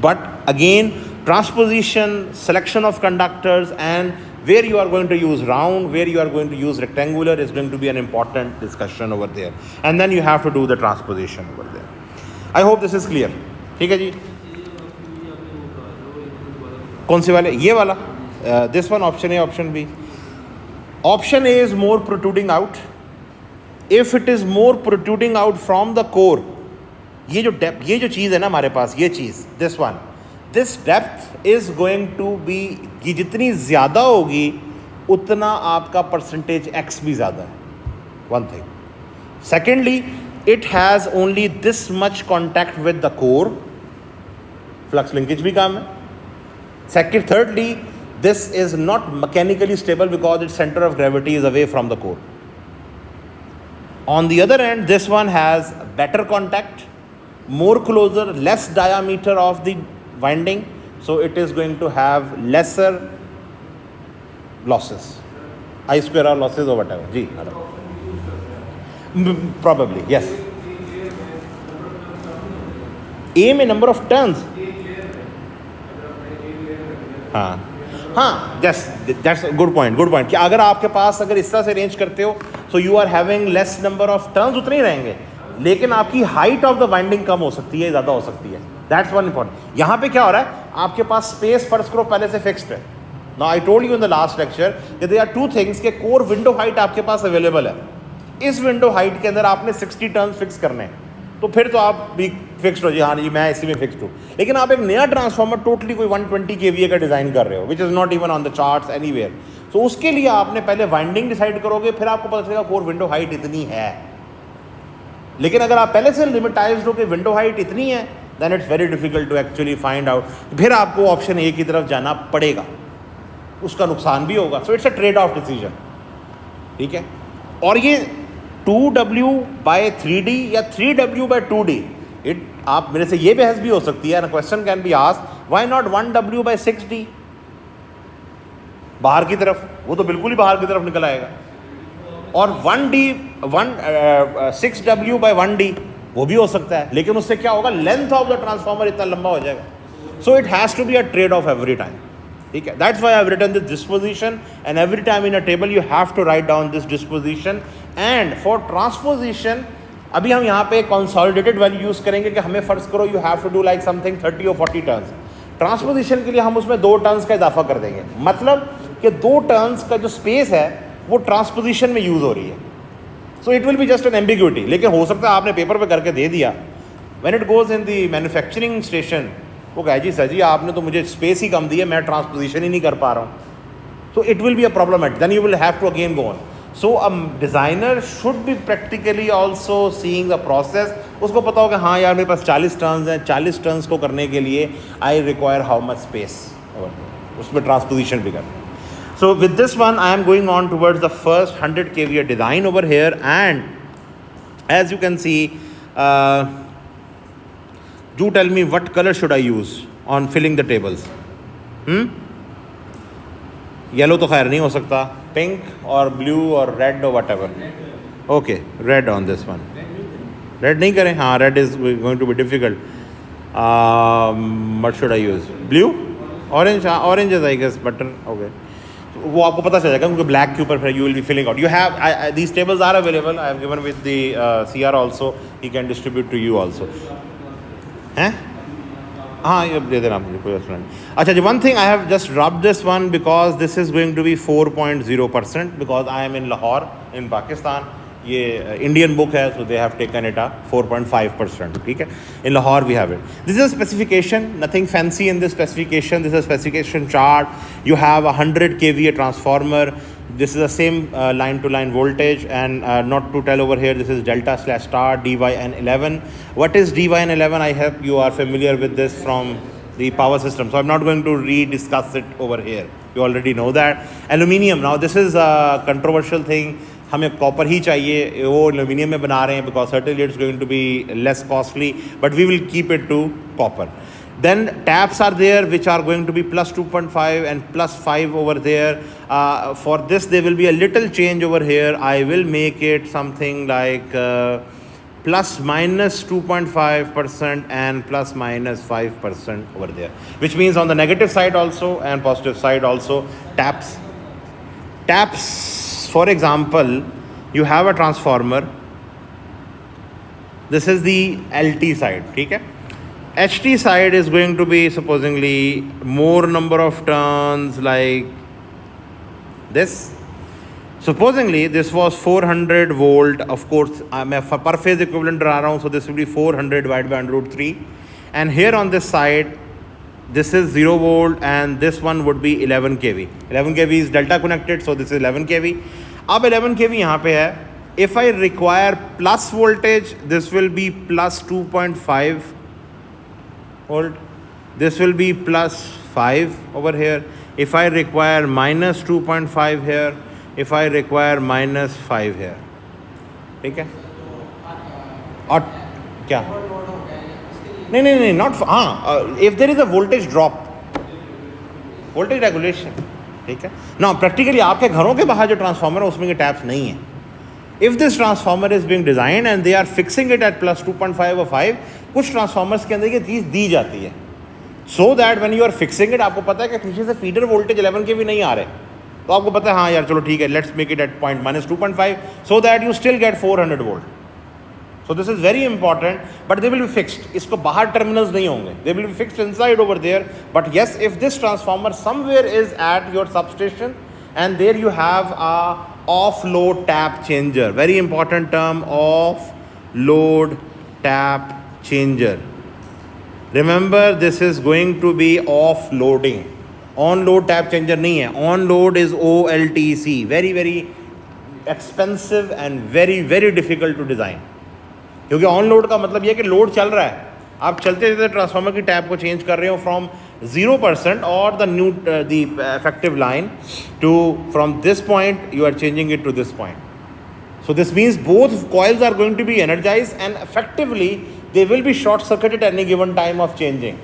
Speaker 1: But again, transposition, selection of conductors, and where you are going to use round, where you are going to use rectangular is going to be an important discussion over there. And then you have to do the transposition over there. I hope this is clear. ठीक है जी? कौन से वाले? ये वाला? This one, option A, option B. Option A is more protruding out. If it is more protruding out from the core, ये जो depth, ये जो चीज़ है ना हमारे पास, ये चीज़, this one, this depth is going to be, ये जितनी ज़्यादा होगी उतना आपका परसेंटेज x भी ज़्यादा है, one thing. Secondly, it has only this much contact with the core, flux linkage भी काम है. Thirdly, this is not mechanically stable because its center of gravity is away from the core. On the other end, this one has better contact, more closer, less diameter of the winding, so it is going to have lesser losses, I square R losses or whatever. Ji, probably yes. A में number of turns. हाँ हाँ, that's a good point कि अगर आपके पास अगर इस तरह से रेंज करते हो, so you are having less number of turns, उतने ही रहेंगे, लेकिन आपकी हाइट ऑफ द वाइंडिंग कम हो सकती है, ज़्यादा हो सकती है। That's one important. यहाँ पे क्या हो रहा है, आपके पास स्पेस फर्श करो पहले से फिक्स्ड है। Now I told you in the last lecture कि देयर आर 2 थिंग्स के कोर विंडो हाइट आपके पास अवेलेबल है। इस विंडो हाइट के अंदर आपने 60 टर्न्स फिक्स करने हैं, तो फिर तो आप भी फिक्स्ड हो जी, हाँ जी मैं इसी में फिक्स्ड हूँ। लेकिन आप एक नया ट्रांसफार्मर टोटली कोई 120 kVA का डिज़ाइन कर रहे हो, which is not even on the charts anywhere, तो उसके लिए आपने पहले वाइंडिंग डिसाइड करोगे, फिर आपको पता चलेगा कोर विंडो हाइट इतनी है। लेकिन अगर आप पहले से लिमिटाइज्ड हो कि विंडो हाइट इतनी है, then it's very difficult to actually find out, फिर आपको ऑप्शन ए की तरफ जाना पड़ेगा, उसका नुकसान भी होगा। So it's a trade of decision, ठीक है। और ये 2W/3D या 3W/2D, इट आप मेरे से ये बहस भी हो सकती है, question can be asked why not 1W/6D, बाहर की तरफ, वो तो बिल्कुल ही बाहर की तरफ निकल आएगा। और 6W/1D वो भी हो सकता है, लेकिन उससे क्या होगा, लेंथ ऑफ द ट्रांसफार्मर इतना लंबा हो जाएगा। So it has to be a trade off every time, ठीक है। That's why I have written this disposition, and every time in a table you have to write down this disposition. And for transposition अभी हम यहाँ पे consolidated value use करेंगे कि हमें फर्ज करो you have to do like something 30 or 40 turns. Transposition के लिए हम उसमें 2 टर्न्स का इजाफा कर देंगे, मतलब कि 2 टर्न्स का जो स्पेस है वो ट्रांसपोजिशन में यूज़ हो रही है। सो it will be just an ambiguity, लेकिन हो सकता है आपने पेपर पे करके दे दिया, when it goes in the manufacturing station वो कहे जी सर जी आपने तो मुझे स्पेस ही कम दी है, मैं ट्रांसपोजिशन ही नहीं कर पा रहा हूँ। So it will be a problem, then you will have to again go on. So a designer should be practically also seeing the process, उसको पता हो कि हाँ यार मेरे पास 40 टर्न्स हैं, 40 टर्न्स को करने के लिए I require how much space, उसमें ट्रांसपोजिशन भी करना। So with this one I am going on towards the first 100 kVA design over here, and as you can see do tell me what color should I use on filling the tables? Yellow तो खैर नहीं हो सकता, pink or blue or red or whatever. Okay, red on this one. Red नहीं करें, हाँ red is going to be difficult. What should I use? Blue? Orange? Orange is I guess better. Okay. वो आपको पता चल जाएगा क्योंकि black के ऊपर फिर you will be filling out. You have these tables are available, I have given with the CR also, he can distribute to you also, हैं? हाँ ये दे देना मुझे, कोई असर नहीं। अच्छा जी, one thing I have just rub this one because this is going to be 4.0% because I am in Lahore in Pakistan. ये इंडियन बुक है, so they have taken it 4.5%, ठीक है। In Lahore we have it. This is a specification, nothing fancy in this specification, this is a specification chart. You have a 100 kVA transformer. This is the same line to line voltage, and not to tell over here, this is delta/star DYN11. What is DYN11? I hope you are familiar with this from the power system. So I'm not going to re-discuss it over here. You already know that. Aluminium, now this is a controversial thing. हमें copper ही चाहिए, वो aluminium में बना रहे हैं because certainly it's going to be less costly, but we will keep it to copper. Then taps are there which are going to be plus 2.5 and plus 5 over there. For this there will be a little change over here. I will make it something like plus minus 2.5% and plus minus 5% over there, which means on the negative side also and positive side also. Taps, for example, you have a transformer. This is the LT side, ठीक है. HT side is going to be supposedly more number of turns like this. Supposedly this was 400 volt. Of course मैं per phase equivalent डरा रहा हूँ, so this will be 400 divided by under root 3. And here on this side this is 0 volt and this one would be 11 kV. 11 kV is delta connected, so this is 11 kV. अब 11 kV यहाँ पे है. If I require plus voltage, this will be plus 2.5 volt. This will be plus 5 over here. If I require minus 2.5 here, if I require minus 5 here, ठीक है. और क्या नहीं not हाँ, if there is a voltage drop, voltage regulation, ठीक है. Now practically आपके घरों के बाहर जो ट्रांसफार्मर है उसमें के टैप्स नहीं है. If this transformer is being designed and they are fixing it at plus 2.5 or 5, कुछ ट्रांसफार्मर्स के अंदर ये चीज़ दी जाती है so that when you are fixing it, आपको पता है कि पीछे से फीडर वोल्टेज 11 के भी नहीं आ रहे, तो आपको पता है हाँ यार चलो ठीक है, let's make it at point minus 2.5 so that you still get 400 volt. So this is very important, but they will be fixed. इसको बाहर टर्मिनल्स नहीं होंगे, they will be fixed inside over there. But yes, if this transformer somewhere is at your substation and there you have a off-load tap changer, very important term, off-load tap changer. Remember, this is going to be off-loading. On-load tap changer नहीं है. On-load is OLTC. Very very expensive and very very difficult to design. क्योंकि on-load का मतलब ये है कि load चल रहा है, आप चलते चलते ट्रांसफार्मर की टैप को चेंज कर रहे हो फ्रॉम 0% और the effective line to from this point you are changing it to this point. So this means both coils are going to be energized and effectively they will be short circuited at any given time of changing.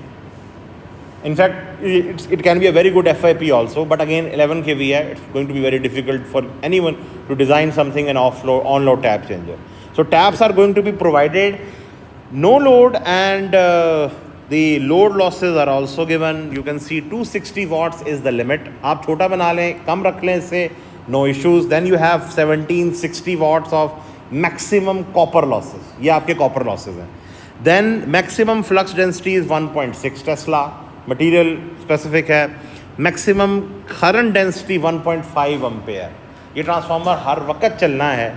Speaker 1: In fact, it can be a very good FIP also, but again 11 kV है, it's going to be very difficult for anyone to design something an on-load tap changer. So taps are going to be provided, no load, and the load losses are also given. You can see 260 watts is the limit. आप छोटा बना लें, कम रख लें इससे, no issues. Then you have 1760 watts of maximum copper losses. ये आपके copper losses हैं. Then maximum flux density is 1.6 Tesla. Material specific है. Maximum current density 1.5 ampere. ये ट्रांसफार्मर हर वक्त चलना है.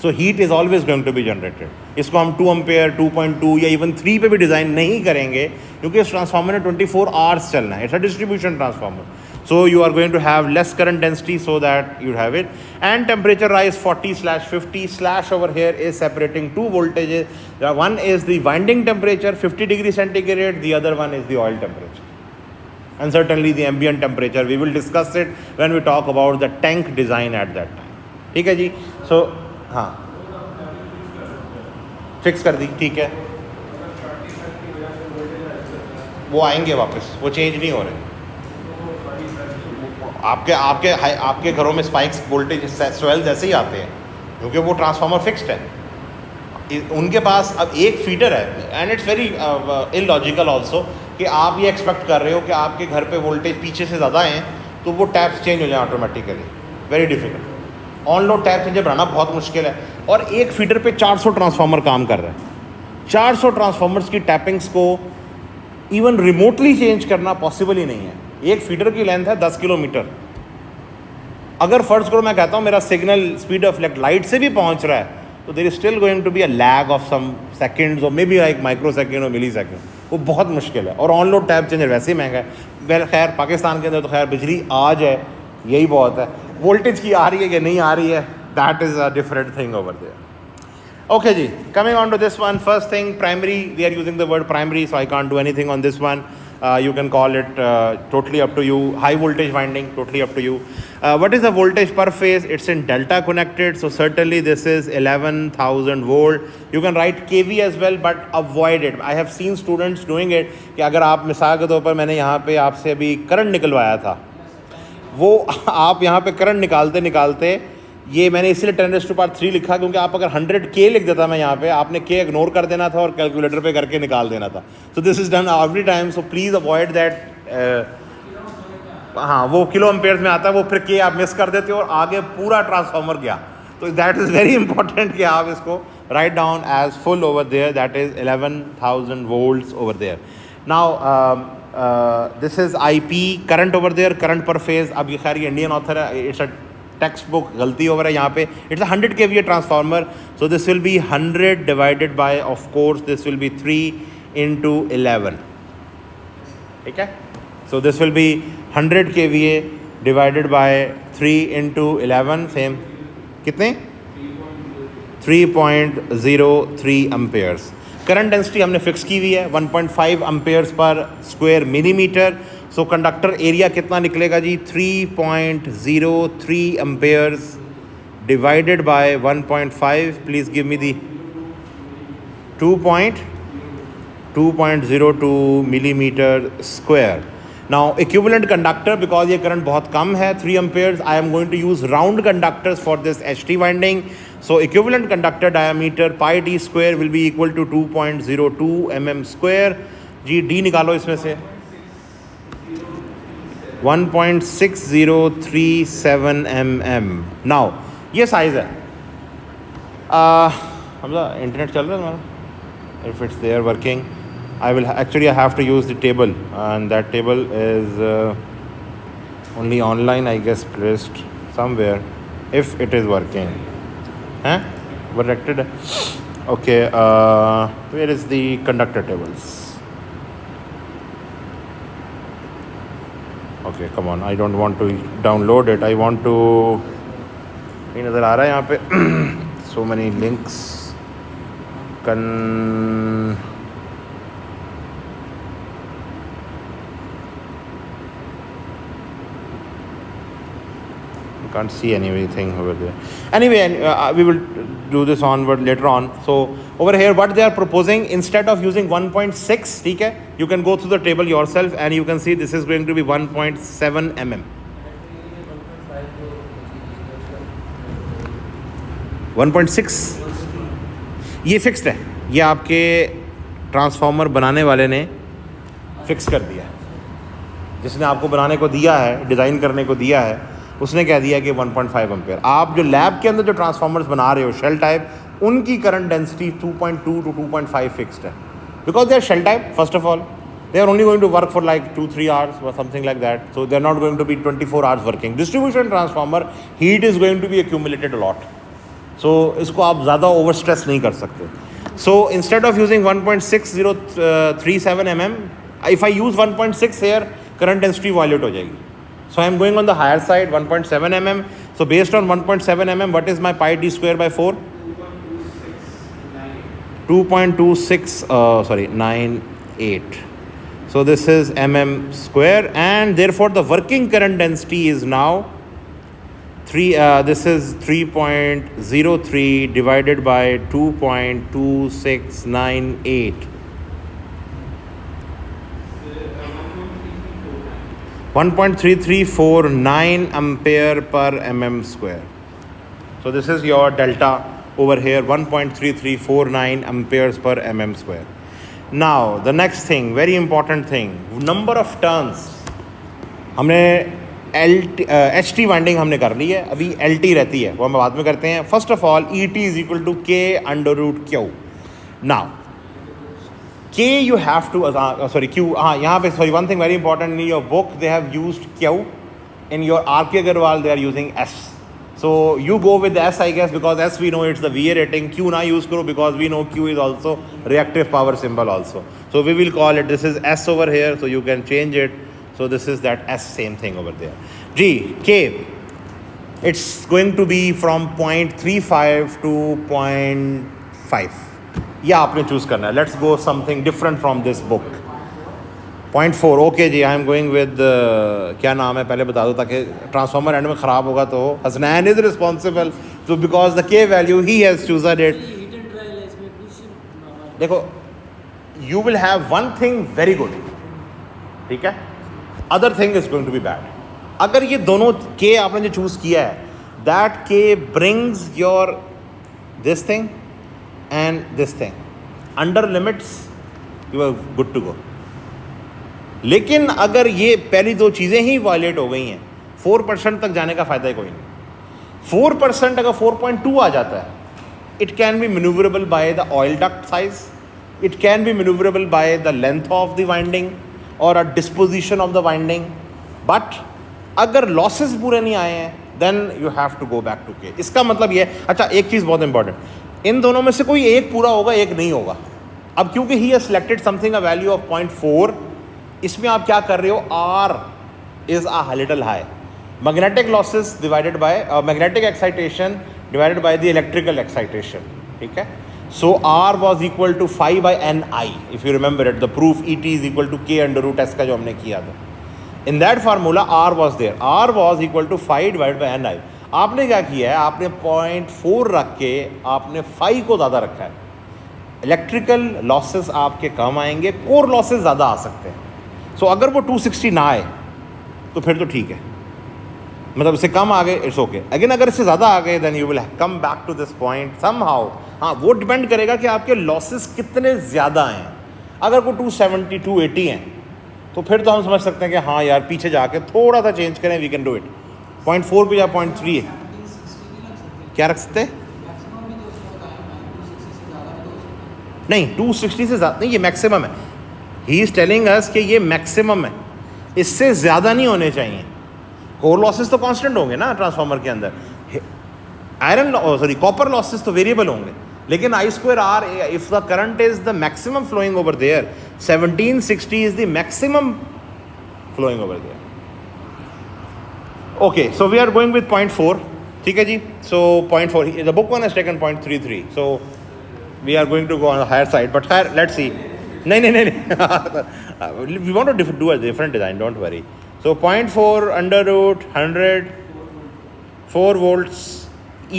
Speaker 1: So heat is always going to be generated. इसको हम 2 ampere, 2.2 या even 3 पे भी डिज़ाइन नहीं करेंगे क्योंकि इस ट्रांसफार्मर में 24 hours चलना है. It's a distribution transformer. So you are going to have less current density so that you have it. And temperature rise 40/50 slash over here is separating two voltages. One is the winding temperature 50 degrees centigrade. The other one is the oil temperature. And certainly the ambient temperature. We will discuss it when we talk about the tank design at that time. ठीक है जी. So हाँ fix कर दी, ठीक है. वो आएंगे वापस, वो चेंज नहीं हो रहे. आपके घरों में स्पाइक्स वोल्टेज स्वेल्स ऐसे ही आते हैं क्योंकि वो ट्रांसफार्मर फिक्स्ड है. उनके पास अब एक फीडर है and it's very illogical also कि आप ये एक्सपेक्ट कर रहे हो कि आपके घर पे वोल्टेज पीछे से ज़्यादा हैं तो वो टैप्स चेंज हो जाए automatically. Very difficult. On load tap changer बनाना बहुत मुश्किल है और एक फीडर पे 400 ट्रांसफार्मर काम कर रहे हैं. 400 ट्रांसफार्मर्स की टैपिंग्स को इवन रिमोटली चेंज करना पॉसिबल ही नहीं है. एक फीडर की लेंथ है 10 किलोमीटर. अगर फर्ज करो मैं कहता हूँ मेरा सिग्नल स्पीड ऑफ लाइट से भी पहुँच रहा है तो there is still going to be a lag of some seconds और maybe like microsecond और मिली सेकेंड. वो बहुत मुश्किल है और ऑन लोड टैप चेंजर वैसे ही महंगा है. वेल खैर पाकिस्तान के अंदर तो खैर बिजली आ जाए यही बहुत है. वोल्टेज की आ रही है कि नहीं आ रही है, that is a different thing over there. Okay ji, coming on to this one, first thing, primary, they are using the word primary, so I can't do anything on this one. You can call it totally up to you. High voltage winding, totally up to you. What is the voltage per phase? It's in delta connected, so certainly this is 11,000 volt. You can write kV as well, but avoid it. I have seen students doing it कि अगर आप मिसाल के तौर पर मैंने यहाँ पे आपसे अभी करंट निकलवाया था, वो आप यहाँ पे करंट निकालते निकालते, ये मैंने इसलिए 10⁻³ लिखा क्योंकि आप अगर 100K लिख देता मैं यहाँ पे, आपने K इग्नोर कर देना था और कैलकुलेटर पे करके निकाल देना था. So this is done every time, so please avoid that. हाँ, वो किलो एम्पेयर्स में आता है, वो फिर K आप मिस कर देते हो और आगे पूरा ट्रांसफार्मर गया. तो दैट इज़ वेरी इंपॉर्टेंट कि आप इसको write down as full over there, that is 11,000 volts over there. Now this is IP current over there, current per phase. अब ये खैर ये इंडियन ऑथर है, इट्स अ टेक्स्ट बुक, गलती over है यहाँ पे. It's 100 kVA transformer, so this will be 100 divided by, of course this will be 3 into 11. ठीक है, so this will be 100 kVA divided by 3 into 11, same कितने 3.03 amperes. Current density हमने fix की हुई है 1.5 amperes पर स्क्वायर मिलीमीटर. सो conductor area कितना निकलेगा जी, 3.03 amperes divided by 1.5. Please give me the 2.02 millimeter square. Now equivalent conductor, because ये current बहुत कम है 3 amperes, I am going to use round conductors for this HT winding. So equivalent conductor diameter pi d square will be equal to 2.02 mm square. Ji d निकालो इसमें से 1.6037 mm. Now ये size है. हमला internet चल रहा है हमारा? If it's there working, I have to use the table, and that table is only online, I guess, placed somewhere. If it is working, corrected. Okay, where is the conductor tables? Okay, come on, I don't want to download it. I want to. ये नज़र आ रहा है यहाँ पे so many links. Can't see anything over there. Anyway, we will do this onward later on. So over here, what they are proposing, instead of using 1.6, ठीक है, you can go through the table yourself and you can see this is going to be 1.7 mm. 1.6 ये fixed है, ये आपके transformer बनाने वाले ने fix कर दिया है. जिसने आपको बनाने को दिया है, डिज़ाइन करने को दिया है, उसने कह दिया कि 1.5 एम्पेयर. आप जो लैब के अंदर जो ट्रांसफार्मर्स बना रहे हो शेल टाइप, उनकी करंट डेंसिटी 2.2 to 2.5 फिक्स्ड है. Because they are shell type, first of all they are only going to work for like 2-3 hours or something like that. So they are not going to be 24 hours working. Distribution transformer, heat is going to be accumulated a lot. So इसको आप ज़्यादा over stress नहीं कर सकते. So instead of using 1.6037 mm, if I use 1.6 here, current density violate हो जाएगी. So I am going on the higher side, 1.7 mm. So based on 1.7 mm, what is my pi d square by 4? 2.9698. So this is mm square, and therefore the working current density is now this is 3.03 divided by 2.2698. 1.3349 ampere per mm square. So this is your delta over here, 1.3349 amperes per mm square. Now the next thing, very important thing, number of turns. हमने HT winding हमने कर ली है, अभी LT रहती है, वो हम बाद में करते हैं. First of all ET is equal to K under root Q. Now K you have to Q. यहाँ पे one thing very important, in your book they have used Q. In your RK Agarwal they are using S. So you go with the S, I guess, because S we know it's the VA rating. Q na use karo because we know Q is also reactive power symbol also. So we will call it, this is S over here, so you can change it. So this is that S, same thing over there. G, K, it's going to be from 0.35 to 0.5. Yeah, आपने choose करना है. Let's go something different from this book. 0.4 okay जी, I am going with क्या नाम है पहले बता दो ताकि ट्रांसफार्मर एंड में ख़राब होगा तो हसनैन इज़ रिस्पॉन्सिबल तो बिकॉज द के वैल्यू ही हैज़ चूजन इट. देखो you will have one thing very good, ठीक है, other thing is going to be bad. अगर ये दोनों के आपने जो चूज़ किया है दैट के brings your this thing and this thing under limits, you are good to go. लेकिन अगर ये पहली दो चीज़ें ही वायलेट हो गई हैं 4% तक जाने का फ़ायदा ही कोई नहीं. 4% अगर 4.2 आ जाता है it can be maneuverable by the oil duct size, it can be maneuverable by the length of the winding or a disposition of the winding, but अगर losses पूरे नहीं आए हैं then you have to go back to K. इसका मतलब ये, अच्छा एक चीज़ बहुत इंपॉर्टेंट, इन दोनों में से कोई एक पूरा होगा एक नहीं होगा. अब क्योंकि he has selected something a value of 0.4, इसमें आप क्या कर रहे हो, R is a little high. Magnetic losses divided by magnetic excitation divided by the electrical excitation, ठीक है. So R was equal to phi by Ni, if you remember it, the proof Et is equal to K under root S का जो हमने किया था. In that formula R was there, R was equal to phi divided by Ni. आपने क्या किया है, आपने 0.4 रख के आपने phi को ज़्यादा रखा है. इलेक्ट्रिकल लॉसेस आपके कम आएंगे, कोर लॉसेस ज़्यादा आ सकते हैं. सो अगर वो 260 ना आए तो फिर तो ठीक है, मतलब इससे कम आ गए इट्स ओके. अगेन अगर इससे ज़्यादा आ गए then you will come back to this point somehow. हाँ, वो डिपेंड करेगा कि आपके लॉसेस कितने ज़्यादा हैं. अगर वो 270 280 हैं तो फिर तो हम समझ सकते हैं कि हाँ यार पीछे जाके थोड़ा सा चेंज करें, वी कैन डू इट. 0.4 पे या 0.3 है, क्या रख सकते हैं? नहीं 260 से ज़्यादा नहीं, ये मैक्सिमम है. ही इज़ टेलिंग अस कि ये मैक्सिमम है, इससे ज़्यादा नहीं होने चाहिए. कोर लॉसेस तो कांस्टेंट होंगे ना ट्रांसफार्मर के अंदर, कॉपर लॉसेस तो वेरिएबल होंगे, लेकिन I square R, if the current is the maximum flowing over there, 1760 is the maximum flowing over there. Okay, so we are going with 0.4, ठीक है जी. So 0.4, the book one has taken 0.33, so we are going to go on the higher side, but खैर let's see. नहीं we want to do a different design, don't worry. So 0.4 under root 100, 4 volts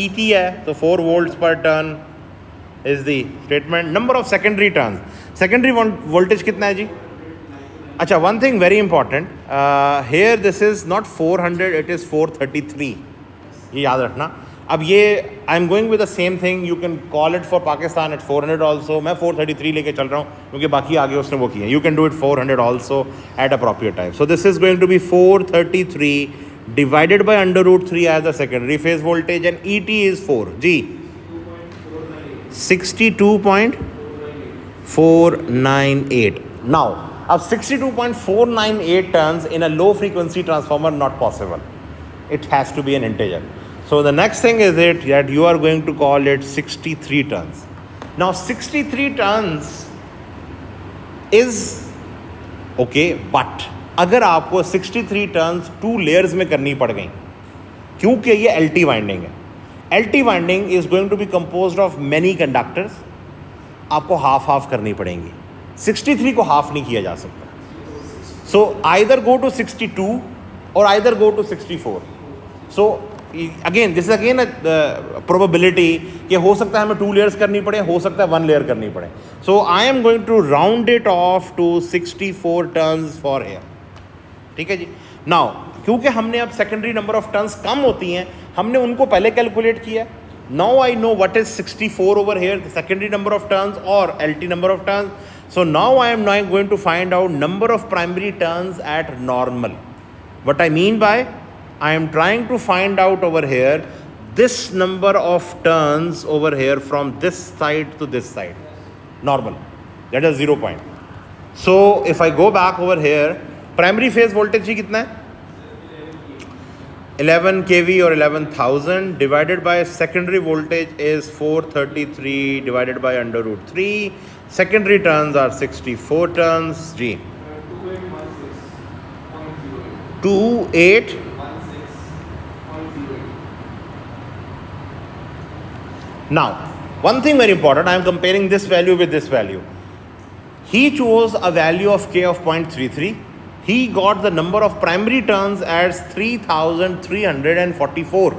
Speaker 1: ET है, तो 4 volts per turn is the statement. Number of secondary turns, secondary voltage कितना है जी? अच्छा, one thing very important, here this is not 400, it is 433, ये याद रखना. अब ये I am going with the same thing, you can call it for Pakistan at 400 also. मैं 433 लेके चल रहा हूँ क्योंकि बाकी आगे उसने वो किया. You can do it 400 also at appropriate time. So this is going to be 433 divided by under root 3 as the secondary phase voltage and ET is 4 जी 62.498. नाउ अब 62.498 turns in a low frequency transformer not possible, it has to be an integer. So the next thing is that you are going to call it 63 turns. Now 63 turns is okay, but अगर आपको 63 turns 2 layers में करनी पड़ गई, क्योंकि ये LT winding है. LT winding is going to be composed of many conductors, आपको हाफ हाफ करनी पड़ेंगी. 63 को हाफ नहीं किया जा सकता. So either go to 62 or either go to 64. So again this is again probability कि हो सकता है हमें 2 लेयर्स करनी पड़े, हो सकता है 1 लेयर करनी पड़े. So I am going to round it off to 64 turns for air, ठीक है जी. नाउ क्योंकि हमने अब सेकेंडरी नंबर ऑफ टर्न्स कम होती हैं, हमने उनको पहले कैलकुलेट किया. Now I know what is 64 over here, secondary number of turns और LT number of turns. So now I am now going to find out number of primary turns at normal. What I mean by, I am trying to find out over here this number of turns over here from this side to this side, normal, that is 0 point. So if I go back over here, primary phase voltage ही कितना है, 11 kV or 11,000 divided by secondary voltage is 433 divided by under root 3. Secondary turns are 64 turns. G 28. Now, one thing very important, I am comparing this value with this value. He chose a value of K of 0.33. He got the number of primary turns as 3,344.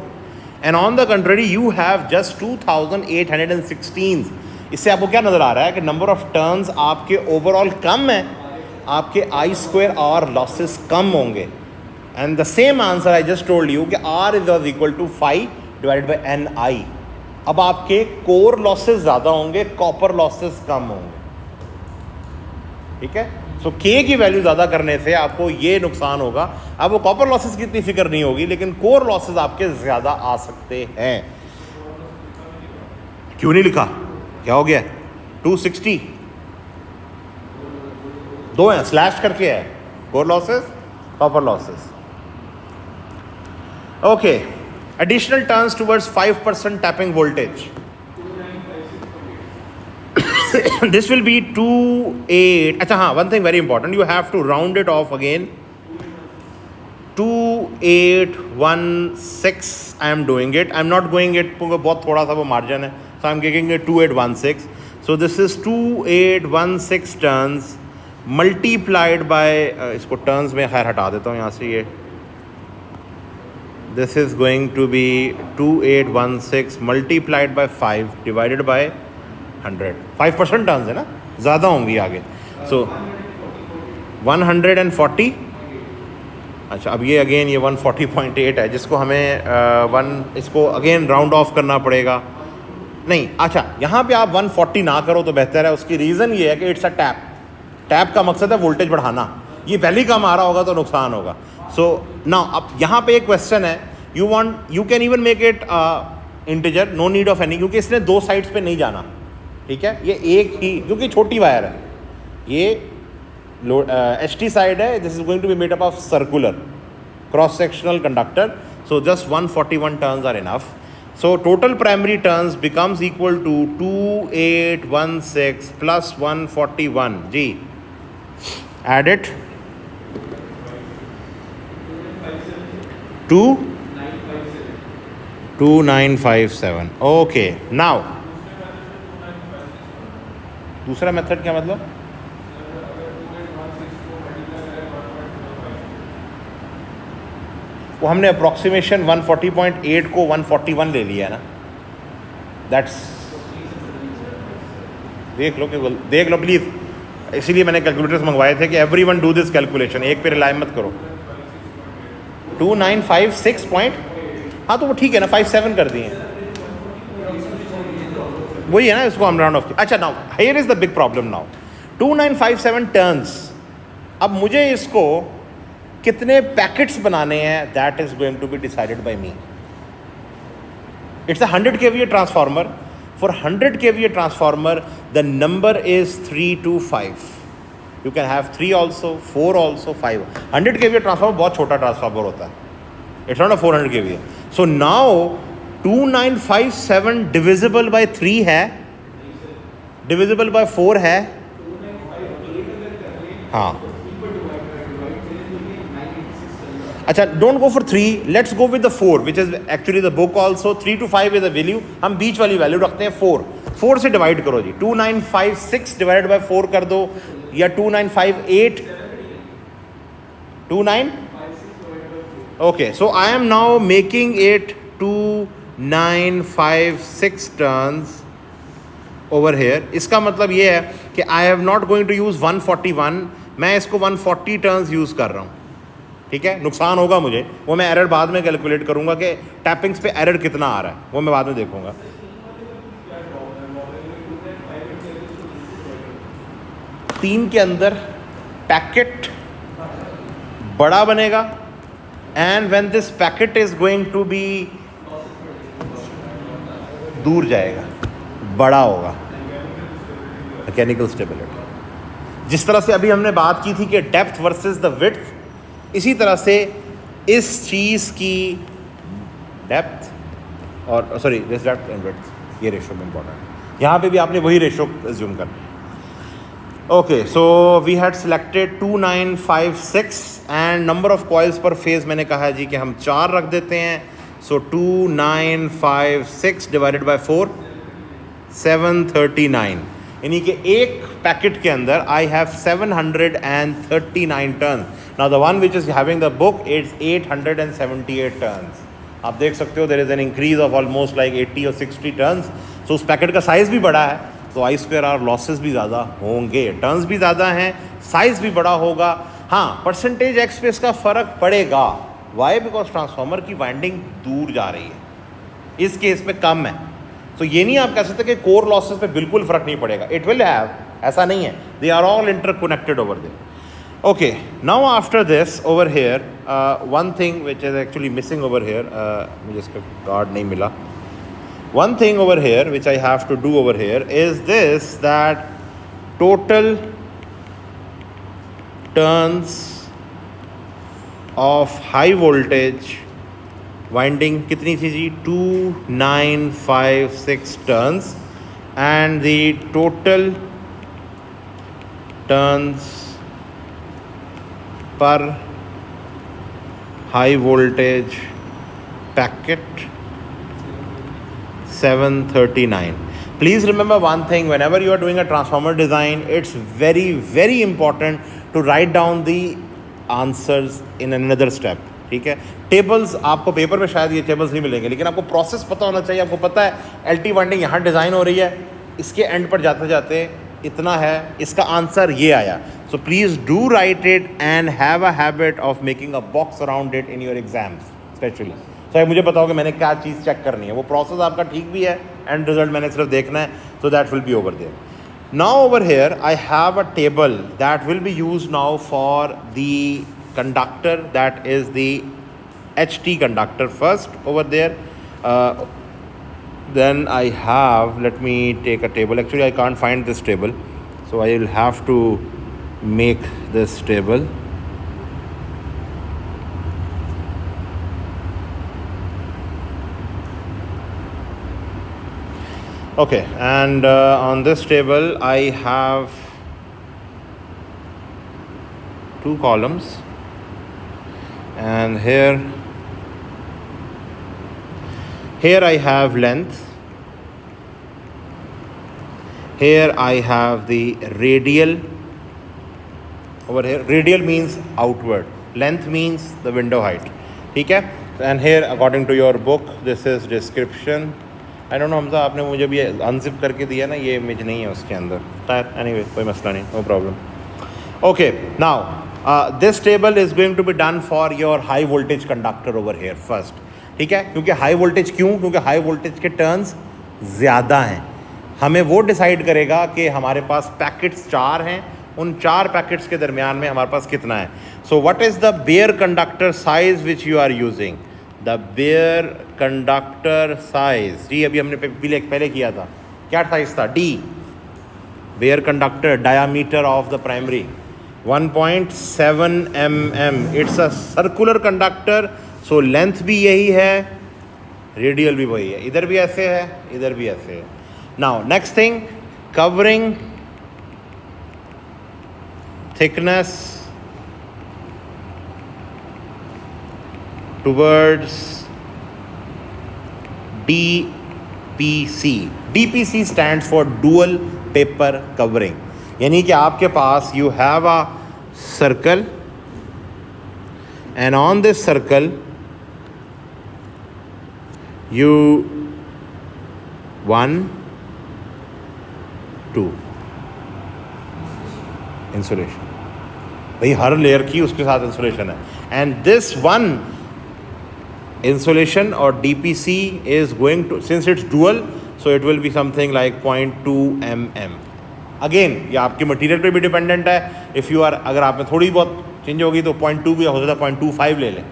Speaker 1: And on the contrary, you have just 2,816. इससे आपको क्या नज़र आ रहा है कि number of turns आपके overall कम है, आपके आई स्क्वायर आर लॉसेस कम होंगे. And the same answer I just told you कि R is equal to 5 divided by N I. अब आपके कोर लॉसेस ज़्यादा होंगे, कॉपर लॉसेस कम होंगे. ठीक है. सो के की वैल्यू ज़्यादा करने से आपको ये नुकसान होगा. अब वो कॉपर लॉसेस की इतनी फिक्र नहीं होगी, लेकिन कोर लॉसेस आपके ज़्यादा आ सकते हैं. क्यों नहीं लिखा? क्या हो गया? 260 दो हैं, स्लैश करके है. Core losses, copper losses. Okay. Additional turns towards 5% tapping voltage. This will be 28. अच्छा हाँ, one thing very important, you have to round it off again. 2816 I am doing it. I am not going it, बहुत थोड़ा सा वो margin है, so I am giving it 2816. So this is 2816 turns multiplied by इसको turns में खैर हटा देता हूँ यहाँ से. ये this is going to be 2816 multiplied by 5 divided by 100. 5% turns है ना, ज़्यादा होंगी आगे. सो 140. अच्छा, अब ये अगेन ये 140.8 है, जिसको हमें इसको अगेन राउंड ऑफ करना पड़ेगा. नहीं, अच्छा यहाँ पे आप 140 ना करो तो बेहतर है. उसकी रीज़न ये है कि इट्स अ टैप. टैप का मकसद है वोल्टेज बढ़ाना. ये पहले ही कम आ रहा होगा तो नुकसान होगा. सो नाउ अब यहाँ पे एक क्वेश्चन है, you can even make it integer, no need of any, क्योंकि इसने दो साइड्स पे नहीं जाना. ठीक है. ये एक ही, क्योंकि छोटी वायर है, ये HT साइड है. This is going to be made up of circular cross sectional conductor. So just 141 turns are enough. So total primary turns becomes equal to 2816 plus 141. जी, add it to 2957. Okay. Now दूसरा method क्या मतलब? वो हमने approximation 140.8 को 141 ले लिया है ना. दैट्स, देख लो प्लीज़. इसीलिए मैंने कैलकुलेटर्स मंगवाए थे कि एवरीवन डू दिस कैलकुलेशन. एक पे रिलाई मत करो. 2956 पॉइंट, हाँ तो वो ठीक है ना, 57 कर दिए, वही है ना. इसको हम राउंड ऑफ किया. अच्छा, now here is the big problem. Now 2957 turns. अब मुझे इसको कितने पैकेट्स बनाने हैं, that is going to be decided by me. It's a 100 kVA transformer. For 100 kVA transformer the number is 3 to 5. You can have 3 also, 4 also, 5. 100 kVA transformer बहुत छोटा transformer होता है. It's not a 400 kVA. So now 2957 divisible by 3 है, divisible by 4 है. हाँ. अच्छा, don't go for 3. Let's go with the 4, which is actually the book also. 3 to 5 is the value. हम बीच वाली वैल्यू रखते हैं 4. 4 से डिवाइड करो जी. 2956 डिवाइडेड बाय 4 कर दो, या 2958. 29. Okay, so I am now making it 2956 turns over here. इसका मतलब ये है कि I am not going to use 141. मैं इसको 140 टर्न्स यूज़ कर रहा हूँ. ठीक है. नुकसान होगा मुझे, वो मैं एरर बाद में कैलकुलेट करूँगा कि टैपिंग्स पे एरर कितना आ रहा है, वो मैं बाद में देखूँगा. तीन के अंदर पैकेट बड़ा बनेगा, and when this packet is going to be, दूर जाएगा, बड़ा होगा. Mechanical stability. जिस तरह से अभी हमने बात की थी कि डेप्थ वर्सेस द विड्थ, इसी तरह से इस चीज़ की डेप्थ और दिस डेप्थ एंड विड्थ, ये रेशो में इंपॉर्टेंट है. यहाँ पे भी आपने वही रेशो एज्यूम करना. Okay, so we had selected 2956 and number of coils per phase मैंने कहा है जी कि हम 4 रख देते हैं. So 2956 divided by 4, 739. यानी कि एक पैकेट के अंदर I have 739 turn. Now the one which is having the book it's 878 turns. आप देख सकते हो there is an increase of almost like 80 और 60 टर्न्स. सो उस पैकेट का साइज़ भी बड़ा है, तो आई स्क्वायर आर लॉसेस भी ज़्यादा होंगे, टर्न्स भी ज़्यादा हैं, साइज़ भी बड़ा होगा. हाँ, परसेंटेज एक्स पे इसका फ़र्क पड़ेगा. वाई? बिकॉज ट्रांसफार्मर की वाइंडिंग दूर जा रही है, इस केस में कम है. तो ये नहीं आप कह सकते कि कोर लॉसेस पे बिल्कुल फ़र्क नहीं पड़ेगा. इट विल हैव, ऐसा नहीं है. They are all interconnected over there. Okay, now after this over here, one thing which is actually missing over here, मुझे इसका कार्ड नहीं मिला. One thing over here which I have to do over here is this, that total turns of high voltage winding कितनी थी जी? 2956 turns, and the total turns per high voltage packet 739. Please remember one thing, whenever you are doing a transformer design, it's very very important to write down the answers in another step. ठीक है, tables आपको paper में शायद ये tables नहीं मिलेंगे, लेकिन आपको प्रोसेस पता होना चाहिए. आपको पता है एलटी वाइंडिंग यहाँ डिज़ाइन हो रही है, इसके एंड पर जाते जाते इतना है, इसका आंसर ये आया. So please do write it and have a habit of making a box around it in your exams especially. So मुझे बताओ कि मैंने क्या चीज़ चेक करनी है. वो प्रोसेस आपका ठीक भी है, एंड रिजल्ट मैंने सिर्फ देखना है. So that will be over there. Now over here I have a table that will be used now for the conductor, that is the HT conductor first over there. Then I have, let me take a table. Actually I can't find this table, so I will have to make this table. Okay, and on this table I have two columns, and here I have length, here I have the radial. Over here radial means outward, length means the window height. ठीक है, and here according to your book this is description. I don't know Hamza, आपने मुझे भी unzip करके दिया ना, ये image नहीं है उसके अंदर. Anyway, कोई मसला नहीं, no problem. Okay, now this table is going to be done for your high voltage conductor over here first. ठीक है, क्योंकि हाई वोल्टेज, क्यों? क्योंकि हाई वोल्टेज के टर्न्स ज़्यादा हैं. हमें वो डिसाइड करेगा कि हमारे पास पैकेट्स 4 हैं, उन 4 पैकेट्स के दरमियान में हमारे पास कितना है. So what is the bare conductor size which you are using? The bare conductor size, जी अभी हमने पहले किया था, क्या साइज था? D. Bare conductor diameter of the primary 1.7 mm. It's a circular conductor, so length भी यही है, रेडियल भी वही है. इधर भी ऐसे है, इधर भी ऐसे है. Now next thing, covering thickness towards DPC. DPC stands for dual paper covering. यानी कि आपके पास you have a circle, and on this circle you 1 2 insulation. भाई हर लेयर की उसके साथ इंसुलेशन है, एंड दिस वन इंसुलेशन और DPC is going to, since it's dual, so it will be something like 0.2 mm. Again ये आपके material पे भी डिपेंडेंट है. इफ़ यू आर, अगर आप में थोड़ी बहुत चेंज होगी तो 0.2 भी हो सकता है, 0.25 ले लें,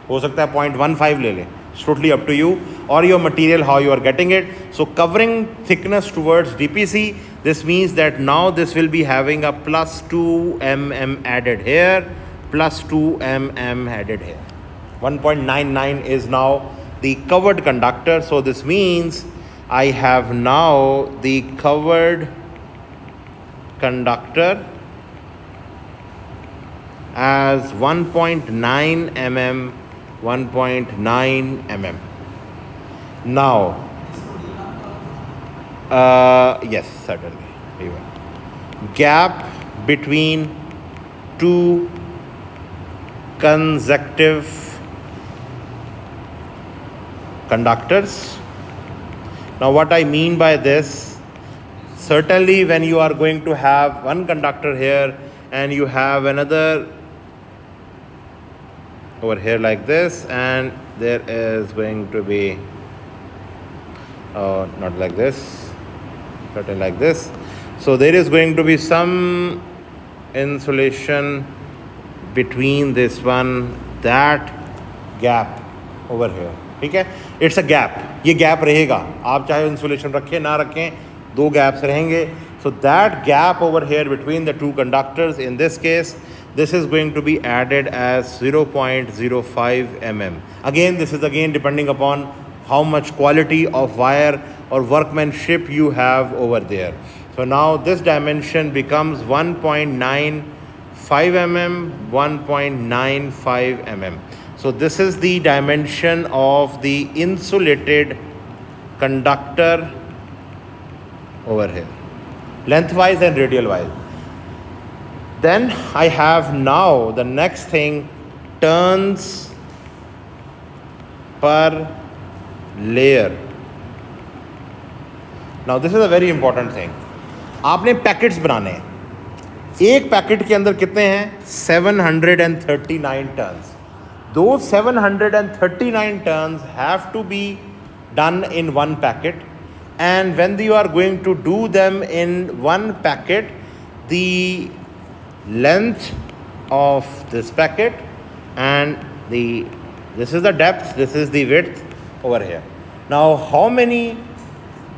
Speaker 1: हो सकता है 0.15 ले लें. It's totally up to you or your material, how you are getting it. So covering thickness towards DPC, this means that now this will be having a plus 2 mm added here, plus 2 mm added here. 1.99 is now the covered conductor. So this means I have now the covered conductor as 1.9 mm, 1.9 mm. Now, yes, certainly. gap between two consecutive conductors. Now what I mean by this, certainly when you are going to have one conductor here and you have another over here like this, and there is going to be not like this, but like this. So there is going to be some insulation between this one, that gap over here. ठीक है, it's a gap, ये gap रहेगा, आप चाहे insulation रखें ना रखें, दो गैप्स रहेंगे. So that gap over here between the two conductors, in this case, this is going to be added as 0.05 mm. Again, this is again depending upon how much quality of wire or workmanship you have over there. So now this dimension becomes 1.95 mm, 1.95 mm. So this is the dimension of the insulated conductor over here, lengthwise and radial wise. Then I have now the next thing, turns per layer. Now this is a very important thing. आपने packets बनाने हैं, एक packet के अंदर कितने हैं, 739 turns. Those 739 turns have to be done in one packet, and when you are going to do them in one packet, the length of this packet and this is the depth, this is the width over here. Now how many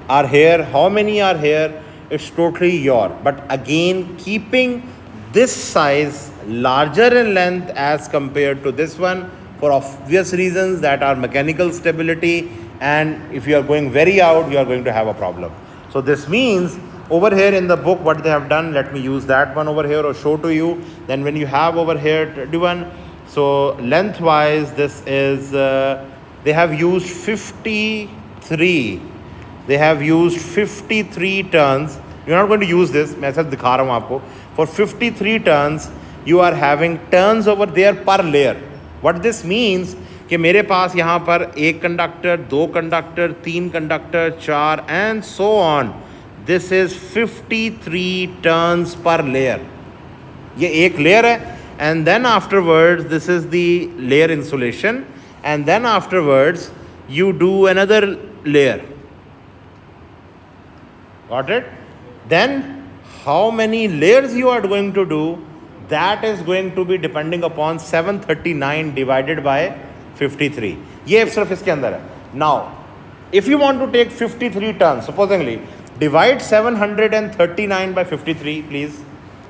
Speaker 1: are here, how many are here, it's totally your, but again keeping this size larger in length as compared to this one for obvious reasons that are mechanical stability, and if you are going very out, you are going to have a problem. So this means over here in the book what they have done, let me use that one over here or show to you. Then when you have over here 21, so lengthwise this is they have used 53 turns. You're not going to use this, मैं सिर्फ दिखा रहा हूँ आपको. For 53 turns you are having turns over there per layer. What this means कि मेरे पास यहाँ पर एक कंडक्टर, दो कंडक्टर, तीन कंडक्टर, चार and so on. This is 53 turns per layer. ये एक layer है, and then afterwards this is the layer insulation, and then afterwards you do another layer. Got it? Then how many layers you are going to do, that is going to be depending upon 739 divided by 53. ये सिर्फ इसके अंदर है. Now, if you want to take 53 turns, supposingly, divide 739 by 53, please.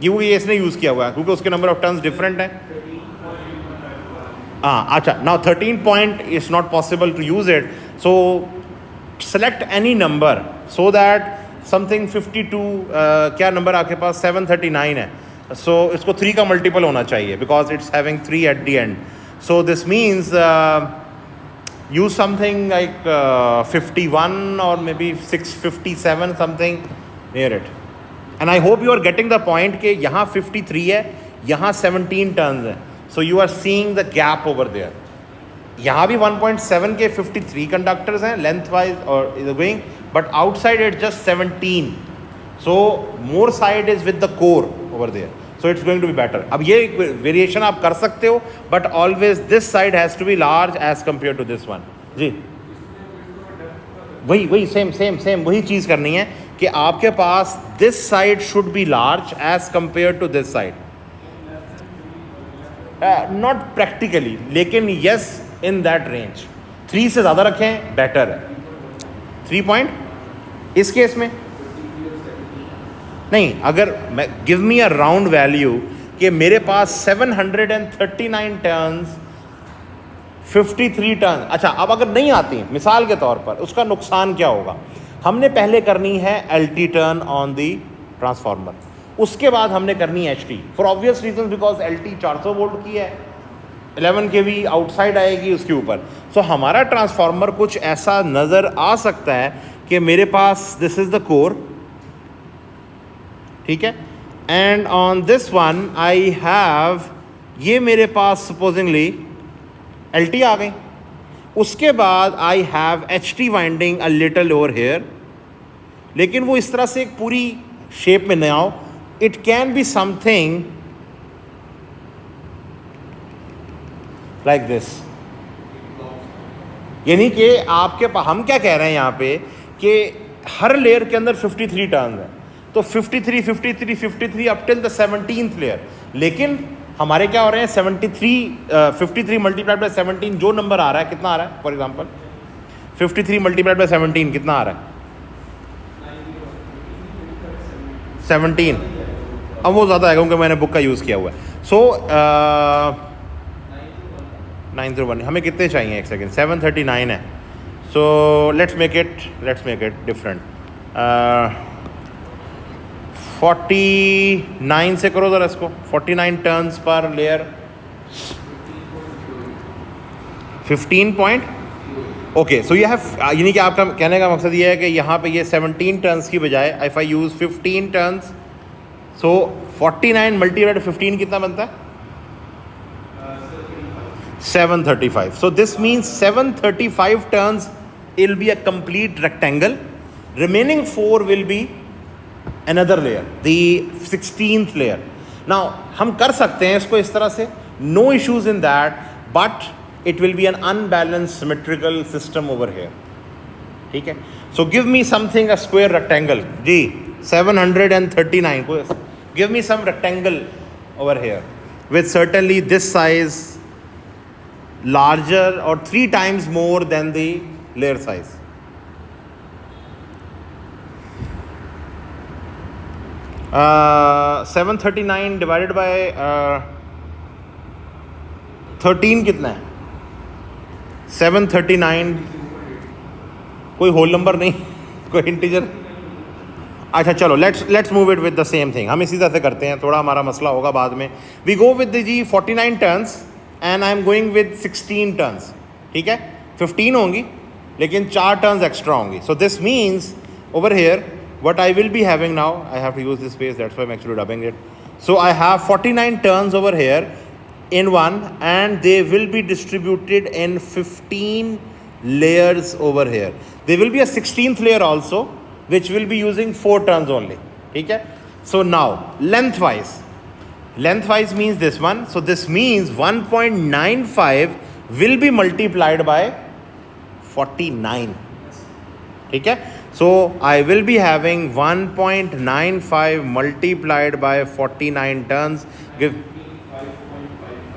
Speaker 1: ये इसने use किया हुआ है क्योंकि उसके नंबर ऑफ टर्न्स डिफरेंट हैं. अच्छा, now 13 point is not possible to use it. So select any number so that something 52 क्या नंबर आपके पास 739 है. So इसको 3 का मल्टीपल होना चाहिए because it's having 3 at the end. So this means use something like 51 or maybe 657 something near it. And I hope you are getting the point कि यहाँ 53 है, यहाँ 17 turns है. So you are seeing the gap over there. यहाँ भी 1.7 के 53 conductors हैं lengthwise or is going, but outside it's just 17. So more side is with the core over there. So it's going to be better. अब ये variation आप कर सकते हो, but always this side has to be large as compared to this one. जी वही same वही चीज़ करनी है कि आपके पास this side should be large as compared to this side. Not practically, लेकिन yes in that range. 3 से ज़्यादा रखें better है. 3 point इस केस में नहीं, अगर गिव मी अ राउंड वैल्यू कि मेरे पास 739 टर्न्स 53 टर्न. अच्छा, अब अगर नहीं आती मिसाल के तौर पर उसका नुकसान क्या होगा. हमने पहले करनी है LT turn on the transformer, उसके बाद हमने करनी है HT for obvious reason because LT 400 volt की है, 11 kV आउटसाइड आएगी उसके ऊपर. सो हमारा ट्रांसफार्मर कुछ ऐसा नज़र आ सकता है कि मेरे पास दिस इज़ द कोर, ठीक है. And on this one I have, ये मेरे पास सपोजिंगली LT आ गई. उसके बाद I have HT winding a little over here, लेकिन वो इस तरह से एक पूरी शेप में न आओ. It can be something like this. यानी कि आपके पास, हम क्या कह रहे हैं यहाँ पे कि हर लेयर के अंदर 53 टर्न्स हैं, तो 53 53 53 up till the 17th layer. लेकिन हमारे क्या हो रहे हैं 53 मल्टीप्लाइड बाय 17, जो नंबर आ रहा है कितना आ रहा है. फॉर एग्जांपल 53 मल्टीप्लाइड बाय 17 कितना आ रहा है 17. अब वो ज़्यादा है क्योंकि मैंने बुक का यूज़ किया हुआ है. सो 901 हमें कितने चाहिए, एक सेकेंड. 739 है. So let's make it different. 49 से करो ज़रा इसको. 49 turns per layer 15 point. Okay, सो यह यानी कि आपका कहने का मकसद ये है कि यहाँ पे ये 17 टर्न्स की बजाय if I use 15 turns, so 49 multiplied 15 कितना बनता है 735. So this means 735 turns it will be a complete rectangle. Remaining 4 will be another layer, the 16th layer. Now हम कर सकते हैं इसको इस तरह से, no issues in that, but it will be an unbalanced symmetrical system over here. ठीक है. So give me something, a square rectangle. Ji 739. Give me some rectangle over here with certainly this size larger or 3 times more than the layer size. Uh, 739 divided by 13 कितना है 739. कोई whole number नहीं, कोई integer. अच्छा चलो let's move it with the same thing. हम इसी तरह से करते हैं, थोड़ा हमारा मसला होगा बाद में. वी गो विद द जी 49 turns and I am going with 16 turns. ठीक है, 15 होंगी लेकिन 4 टर्न्स एक्स्ट्रा होंगी. So this means over here what I will be having now, I have to use this space, that's why I'm actually dubbing it. So I have 49 turns over here in one, and they will be distributed in 15 layers over here. There will be a 16th layer also, which will be using 4 turns only. Okay? So now lengthwise means this one. So this means 1.95 will be multiplied by 49. Okay? So I will be having 1.95 multiplied by 49 turns. Give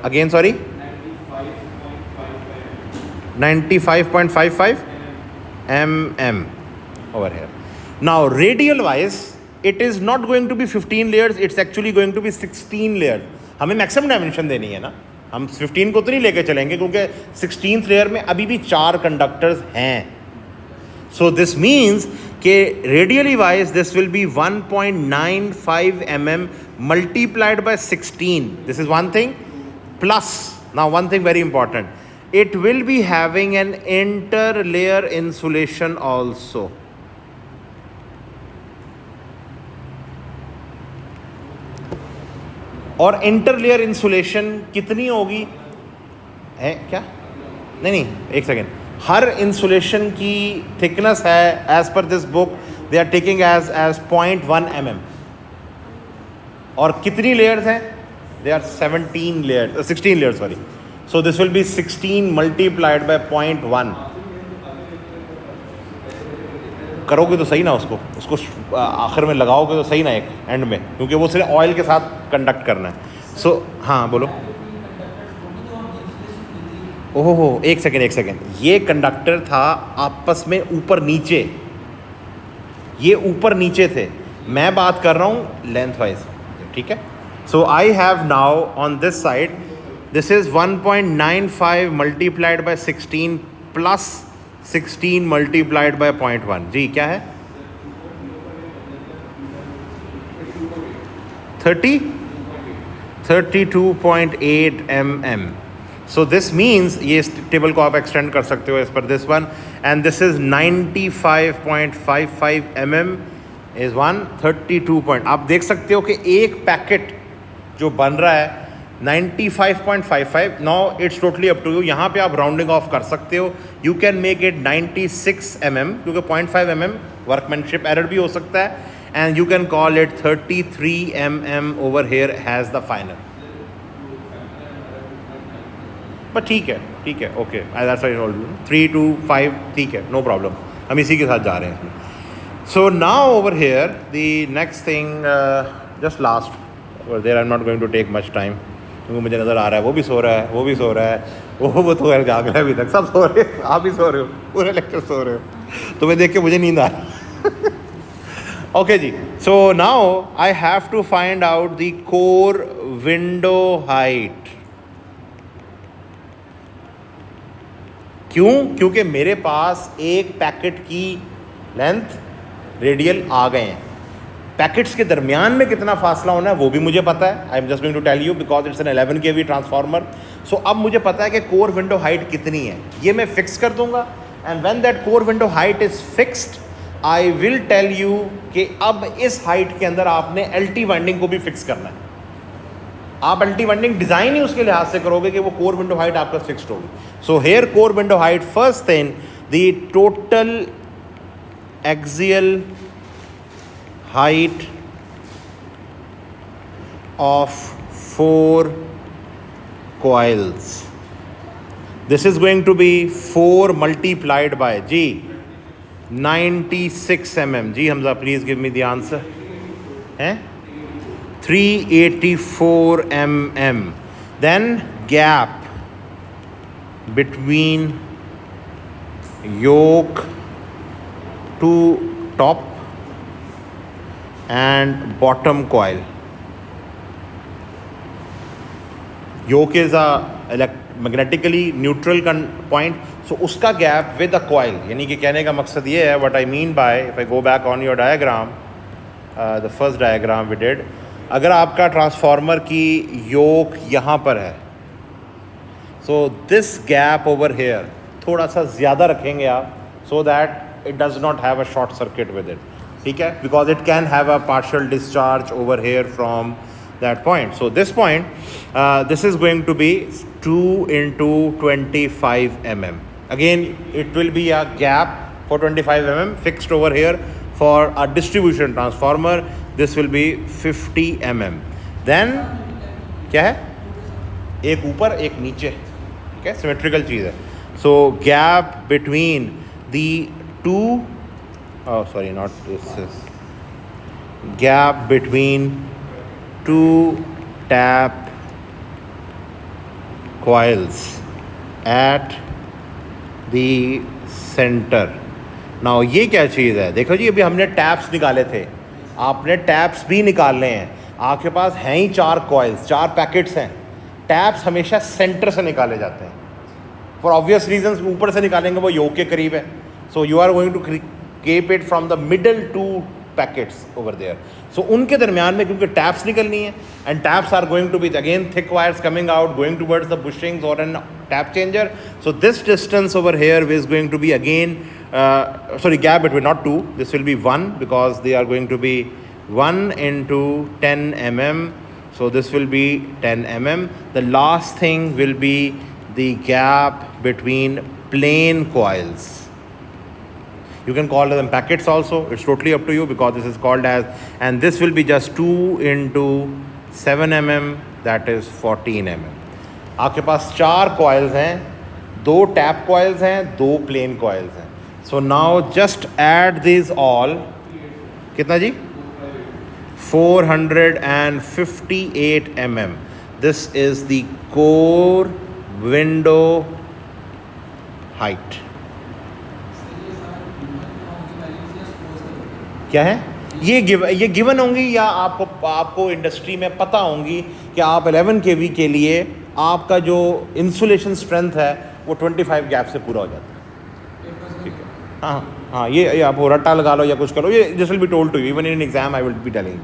Speaker 1: again, sorry, 95.55 mm over here. Now radial wise, it is not going to be 15 layers, it's actually going to be 16 layers. हमें maximum dimension देनी है ना, हम 15 को तो नहीं लेके चलेंगे क्योंकि 16th लेयर में अभी भी 4 कंडक्टर्स हैं. So this means कि radially wise this will be 1.95 mm multiplied by 16. This is one thing. Plus, now one thing very important. It will be having an interlayer insulation also. और interlayer insulation कितनी होगी है क्या? नहीं एक second. हर insulation की थिकनेस है as per this book they are taking as 0.1 mm. और कितनी लेयर्स हैं? They are 16 layers sorry. So this will be 16 multiplied by 0.1. करोगे तो सही ना, उसको आखिर में लगाओगे तो सही ना एक एंड में, क्योंकि वो सिर्फ ऑयल के साथ कंडक्ट करना है. सो हाँ बोलो. ओहो एक सेकेंड. ये कंडक्टर था आपस में ऊपर नीचे, ये ऊपर नीचे थे. मैं बात कर रहा हूँ लेंथ वाइज. ठीक है. So I have now on this side, this is 1.95 multiplied by 16 plus 16 multiplied by 0.1. जी क्या है 32.8 mm. So this means ये टेबल को आप एक्सटेंड कर सकते हो इस पर, this one, and this is 95.55 mm is 132 point. आप देख सकते हो कि एक पैकेट जो बन रहा है 95.55। Now it's totally up to you, यहाँ पे आप राउंडिंग ऑफ कर सकते हो। You can make it 96 mm क्योंकि 0.5 mm वर्कमैनशिप एरर भी हो सकता है, and you can call it 33 mm over here has the final. पर ठीक है, ओके, 3 to 5 ठीक है, नो प्रॉब्लम, हम इसी के साथ जा रहे हैं। So now over here the next thing, just last over there, I am not going to take much time क्योंकि मुझे नज़र आ रहा है वो भी सो रहा है, वो भी सो रहा है, वो तो यार जाग रहा है अभी तक, सब सो रहे हैं, आप भी सो रहे हो, पूरे लेक्चर सो रहे हो, तुम्हें देख के मुझे नींद आ रही। ओके जी, so now I have to find out the core window height. क्यों? क्योंकि मेरे पास एक पैकेट की लेंथ रेडियल आ गए हैं, पैकेट्स के दरमियान में कितना फासला होना है वो भी मुझे पता है। I am just going to tell you because it's an 11 kV transformer. So अब मुझे पता है कि कोर विंडो हाइट कितनी है, ये मैं फिक्स कर दूंगा, and when that core window height is fixed I will tell you कि अब इस हाइट के अंदर आपने एल्टी वाइंडिंग को भी फिक्स करना है। आप एल्टी वाइंडिंग डिज़ाइन ही उसके लिहाज से करोगे कि वो कोर विंडो हाइट आपका फिक्स्ड होगी। So here core window height, first thing the total axial height of 4 coils. This is going to be 4 multiplied by G 96 mm. G Hamza, please give me the answer. 384 mm. Then gap between yoke to top and bottom coil. Yoke is a magnetically neutral point, so उसका gap with the coil, यानी कि कहने का मकसद ये है, what I mean by, if I go back on your diagram, the first diagram we did, अगर आपका ट्रांसफार्मर की योक यहाँ पर है, so this gap over here थोड़ा सा ज़्यादा रखेंगे आप, so that it does not have a short circuit with it, ठीक है, because it can have a partial discharge over here from that point. So this point, this is going to be 2 into 25 mm. Again, it will be a gap for 25 mm fixed over here for a distribution transformer. This will be 50 mm. Then क्या है, एक ऊपर एक नीचे, ठीक है, symmetrical चीज़ है. So gap between the two, oh sorry, not this is gap between two tap coils at the center. Now ये क्या चीज़ है, देखो जी, अभी हमने टैप्स निकाले थे, आपने टैप्स भी निकालने हैं, आपके पास हैं ही 4 कॉइल्स, 4 पैकेट्स हैं, टैप्स हमेशा सेंटर से निकाले जाते हैं फॉर ऑब्वियस रीजंस। ऊपर से निकालेंगे वो योक के करीब है, so you are going to keep it from the middle 2 packets over there. So उनके दरमियान में क्योंकि टैप्स निकलनी है, and taps are going to be again thick wires coming out going towards the bushings or an tap changer. So this distance over here is going to be again gap between, not 2, this will be 1 because they are going to be 1 into 10 mm. So this will be 10 mm. The last thing will be the gap between plain coils. You can call them packets also, it's totally up to you because this is called as, and this will be just 2 into 7 mm, that is 14 mm. आपके पास 4 coils हैं, 2 tap coils हैं, 2 plain coils हैं. So now just add these all, कितना जी? 458 mm. This is the core window height. क्या है ये given होंगी या आपको इंडस्ट्री में पता होंगी कि आप 11 kV के लिए आपका जो इंसुलेशन स्ट्रेंथ है वो 25 गैप से पूरा हो जाता है, ठीक है। हाँ, ये आप रट्टा लगा लो या कुछ करो, ये this will be told to you even in exam, I will be telling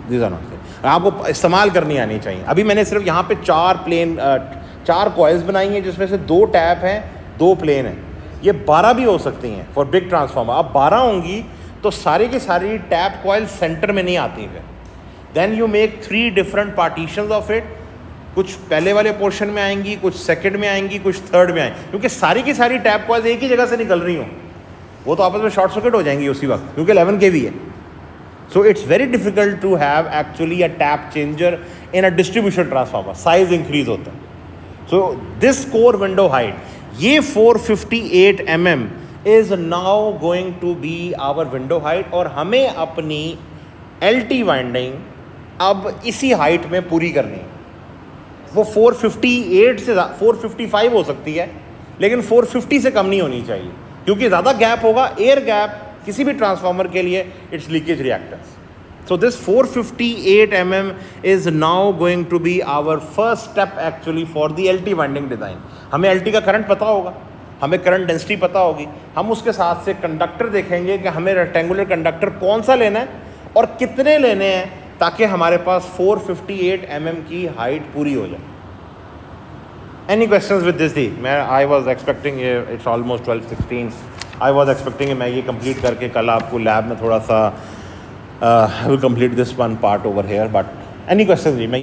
Speaker 1: this are not, आपको इस्तेमाल करनी आनी चाहिए। अभी मैंने सिर्फ यहाँ पे 4 कॉइल्स बनाई हैं जिसमें से 2 टैप हैं, 2 प्लेन हैं, ये 12 भी हो सकती हैं फॉर बिग ट्रांसफार्मर। अब 12 होंगी तो तो सारी की सारी टैप कॉइल सेंटर में नहीं आती है। Then you make 3 different partitions of it, कुछ पहले वाले पोर्शन में आएंगी, कुछ सेकंड में आएंगी, कुछ थर्ड में आएंगी, क्योंकि सारी की सारी टैप कॉइल्स एक ही जगह से निकल रही हो, वो तो आपस में शॉर्ट सर्किट हो जाएंगी उसी वक्त, क्योंकि 11 kV है। So it's very difficult to have actually a tap changer in a distribution transformer, size increase होता है। So this core window height, ये 458 mm is now going to be our window height, और हमें अपनी LT winding अब इसी height में पूरी करनी है। वो 458 से 455 हो सकती है, लेकिन 450 से कम नहीं होनी चाहिए, क्योंकि ज़्यादा गैप होगा, एयर गैप किसी भी ट्रांसफार्मर के लिए it's leakage reactance. So this 458 mm is now going to be our first step actually for the LT winding design. हमें LT का करंट पता होगा, हमें करंट डेंसिटी पता होगी, हम उसके साथ से कंडक्टर देखेंगे कि हमें रेक्टेंगुलर कंडक्टर कौन सा लेना है और कितने लेने हैं, ताकि हमारे पास 458 mm की हाइट पूरी हो जाए। एनी क्वेश्चंस विद दिस दी? मैं I was expecting, it's almost 12:16, I was expecting मैं ये कंप्लीट करके कल आपको लैब में थोड़ा सा will complete this one part over here, but any questions जी? मैं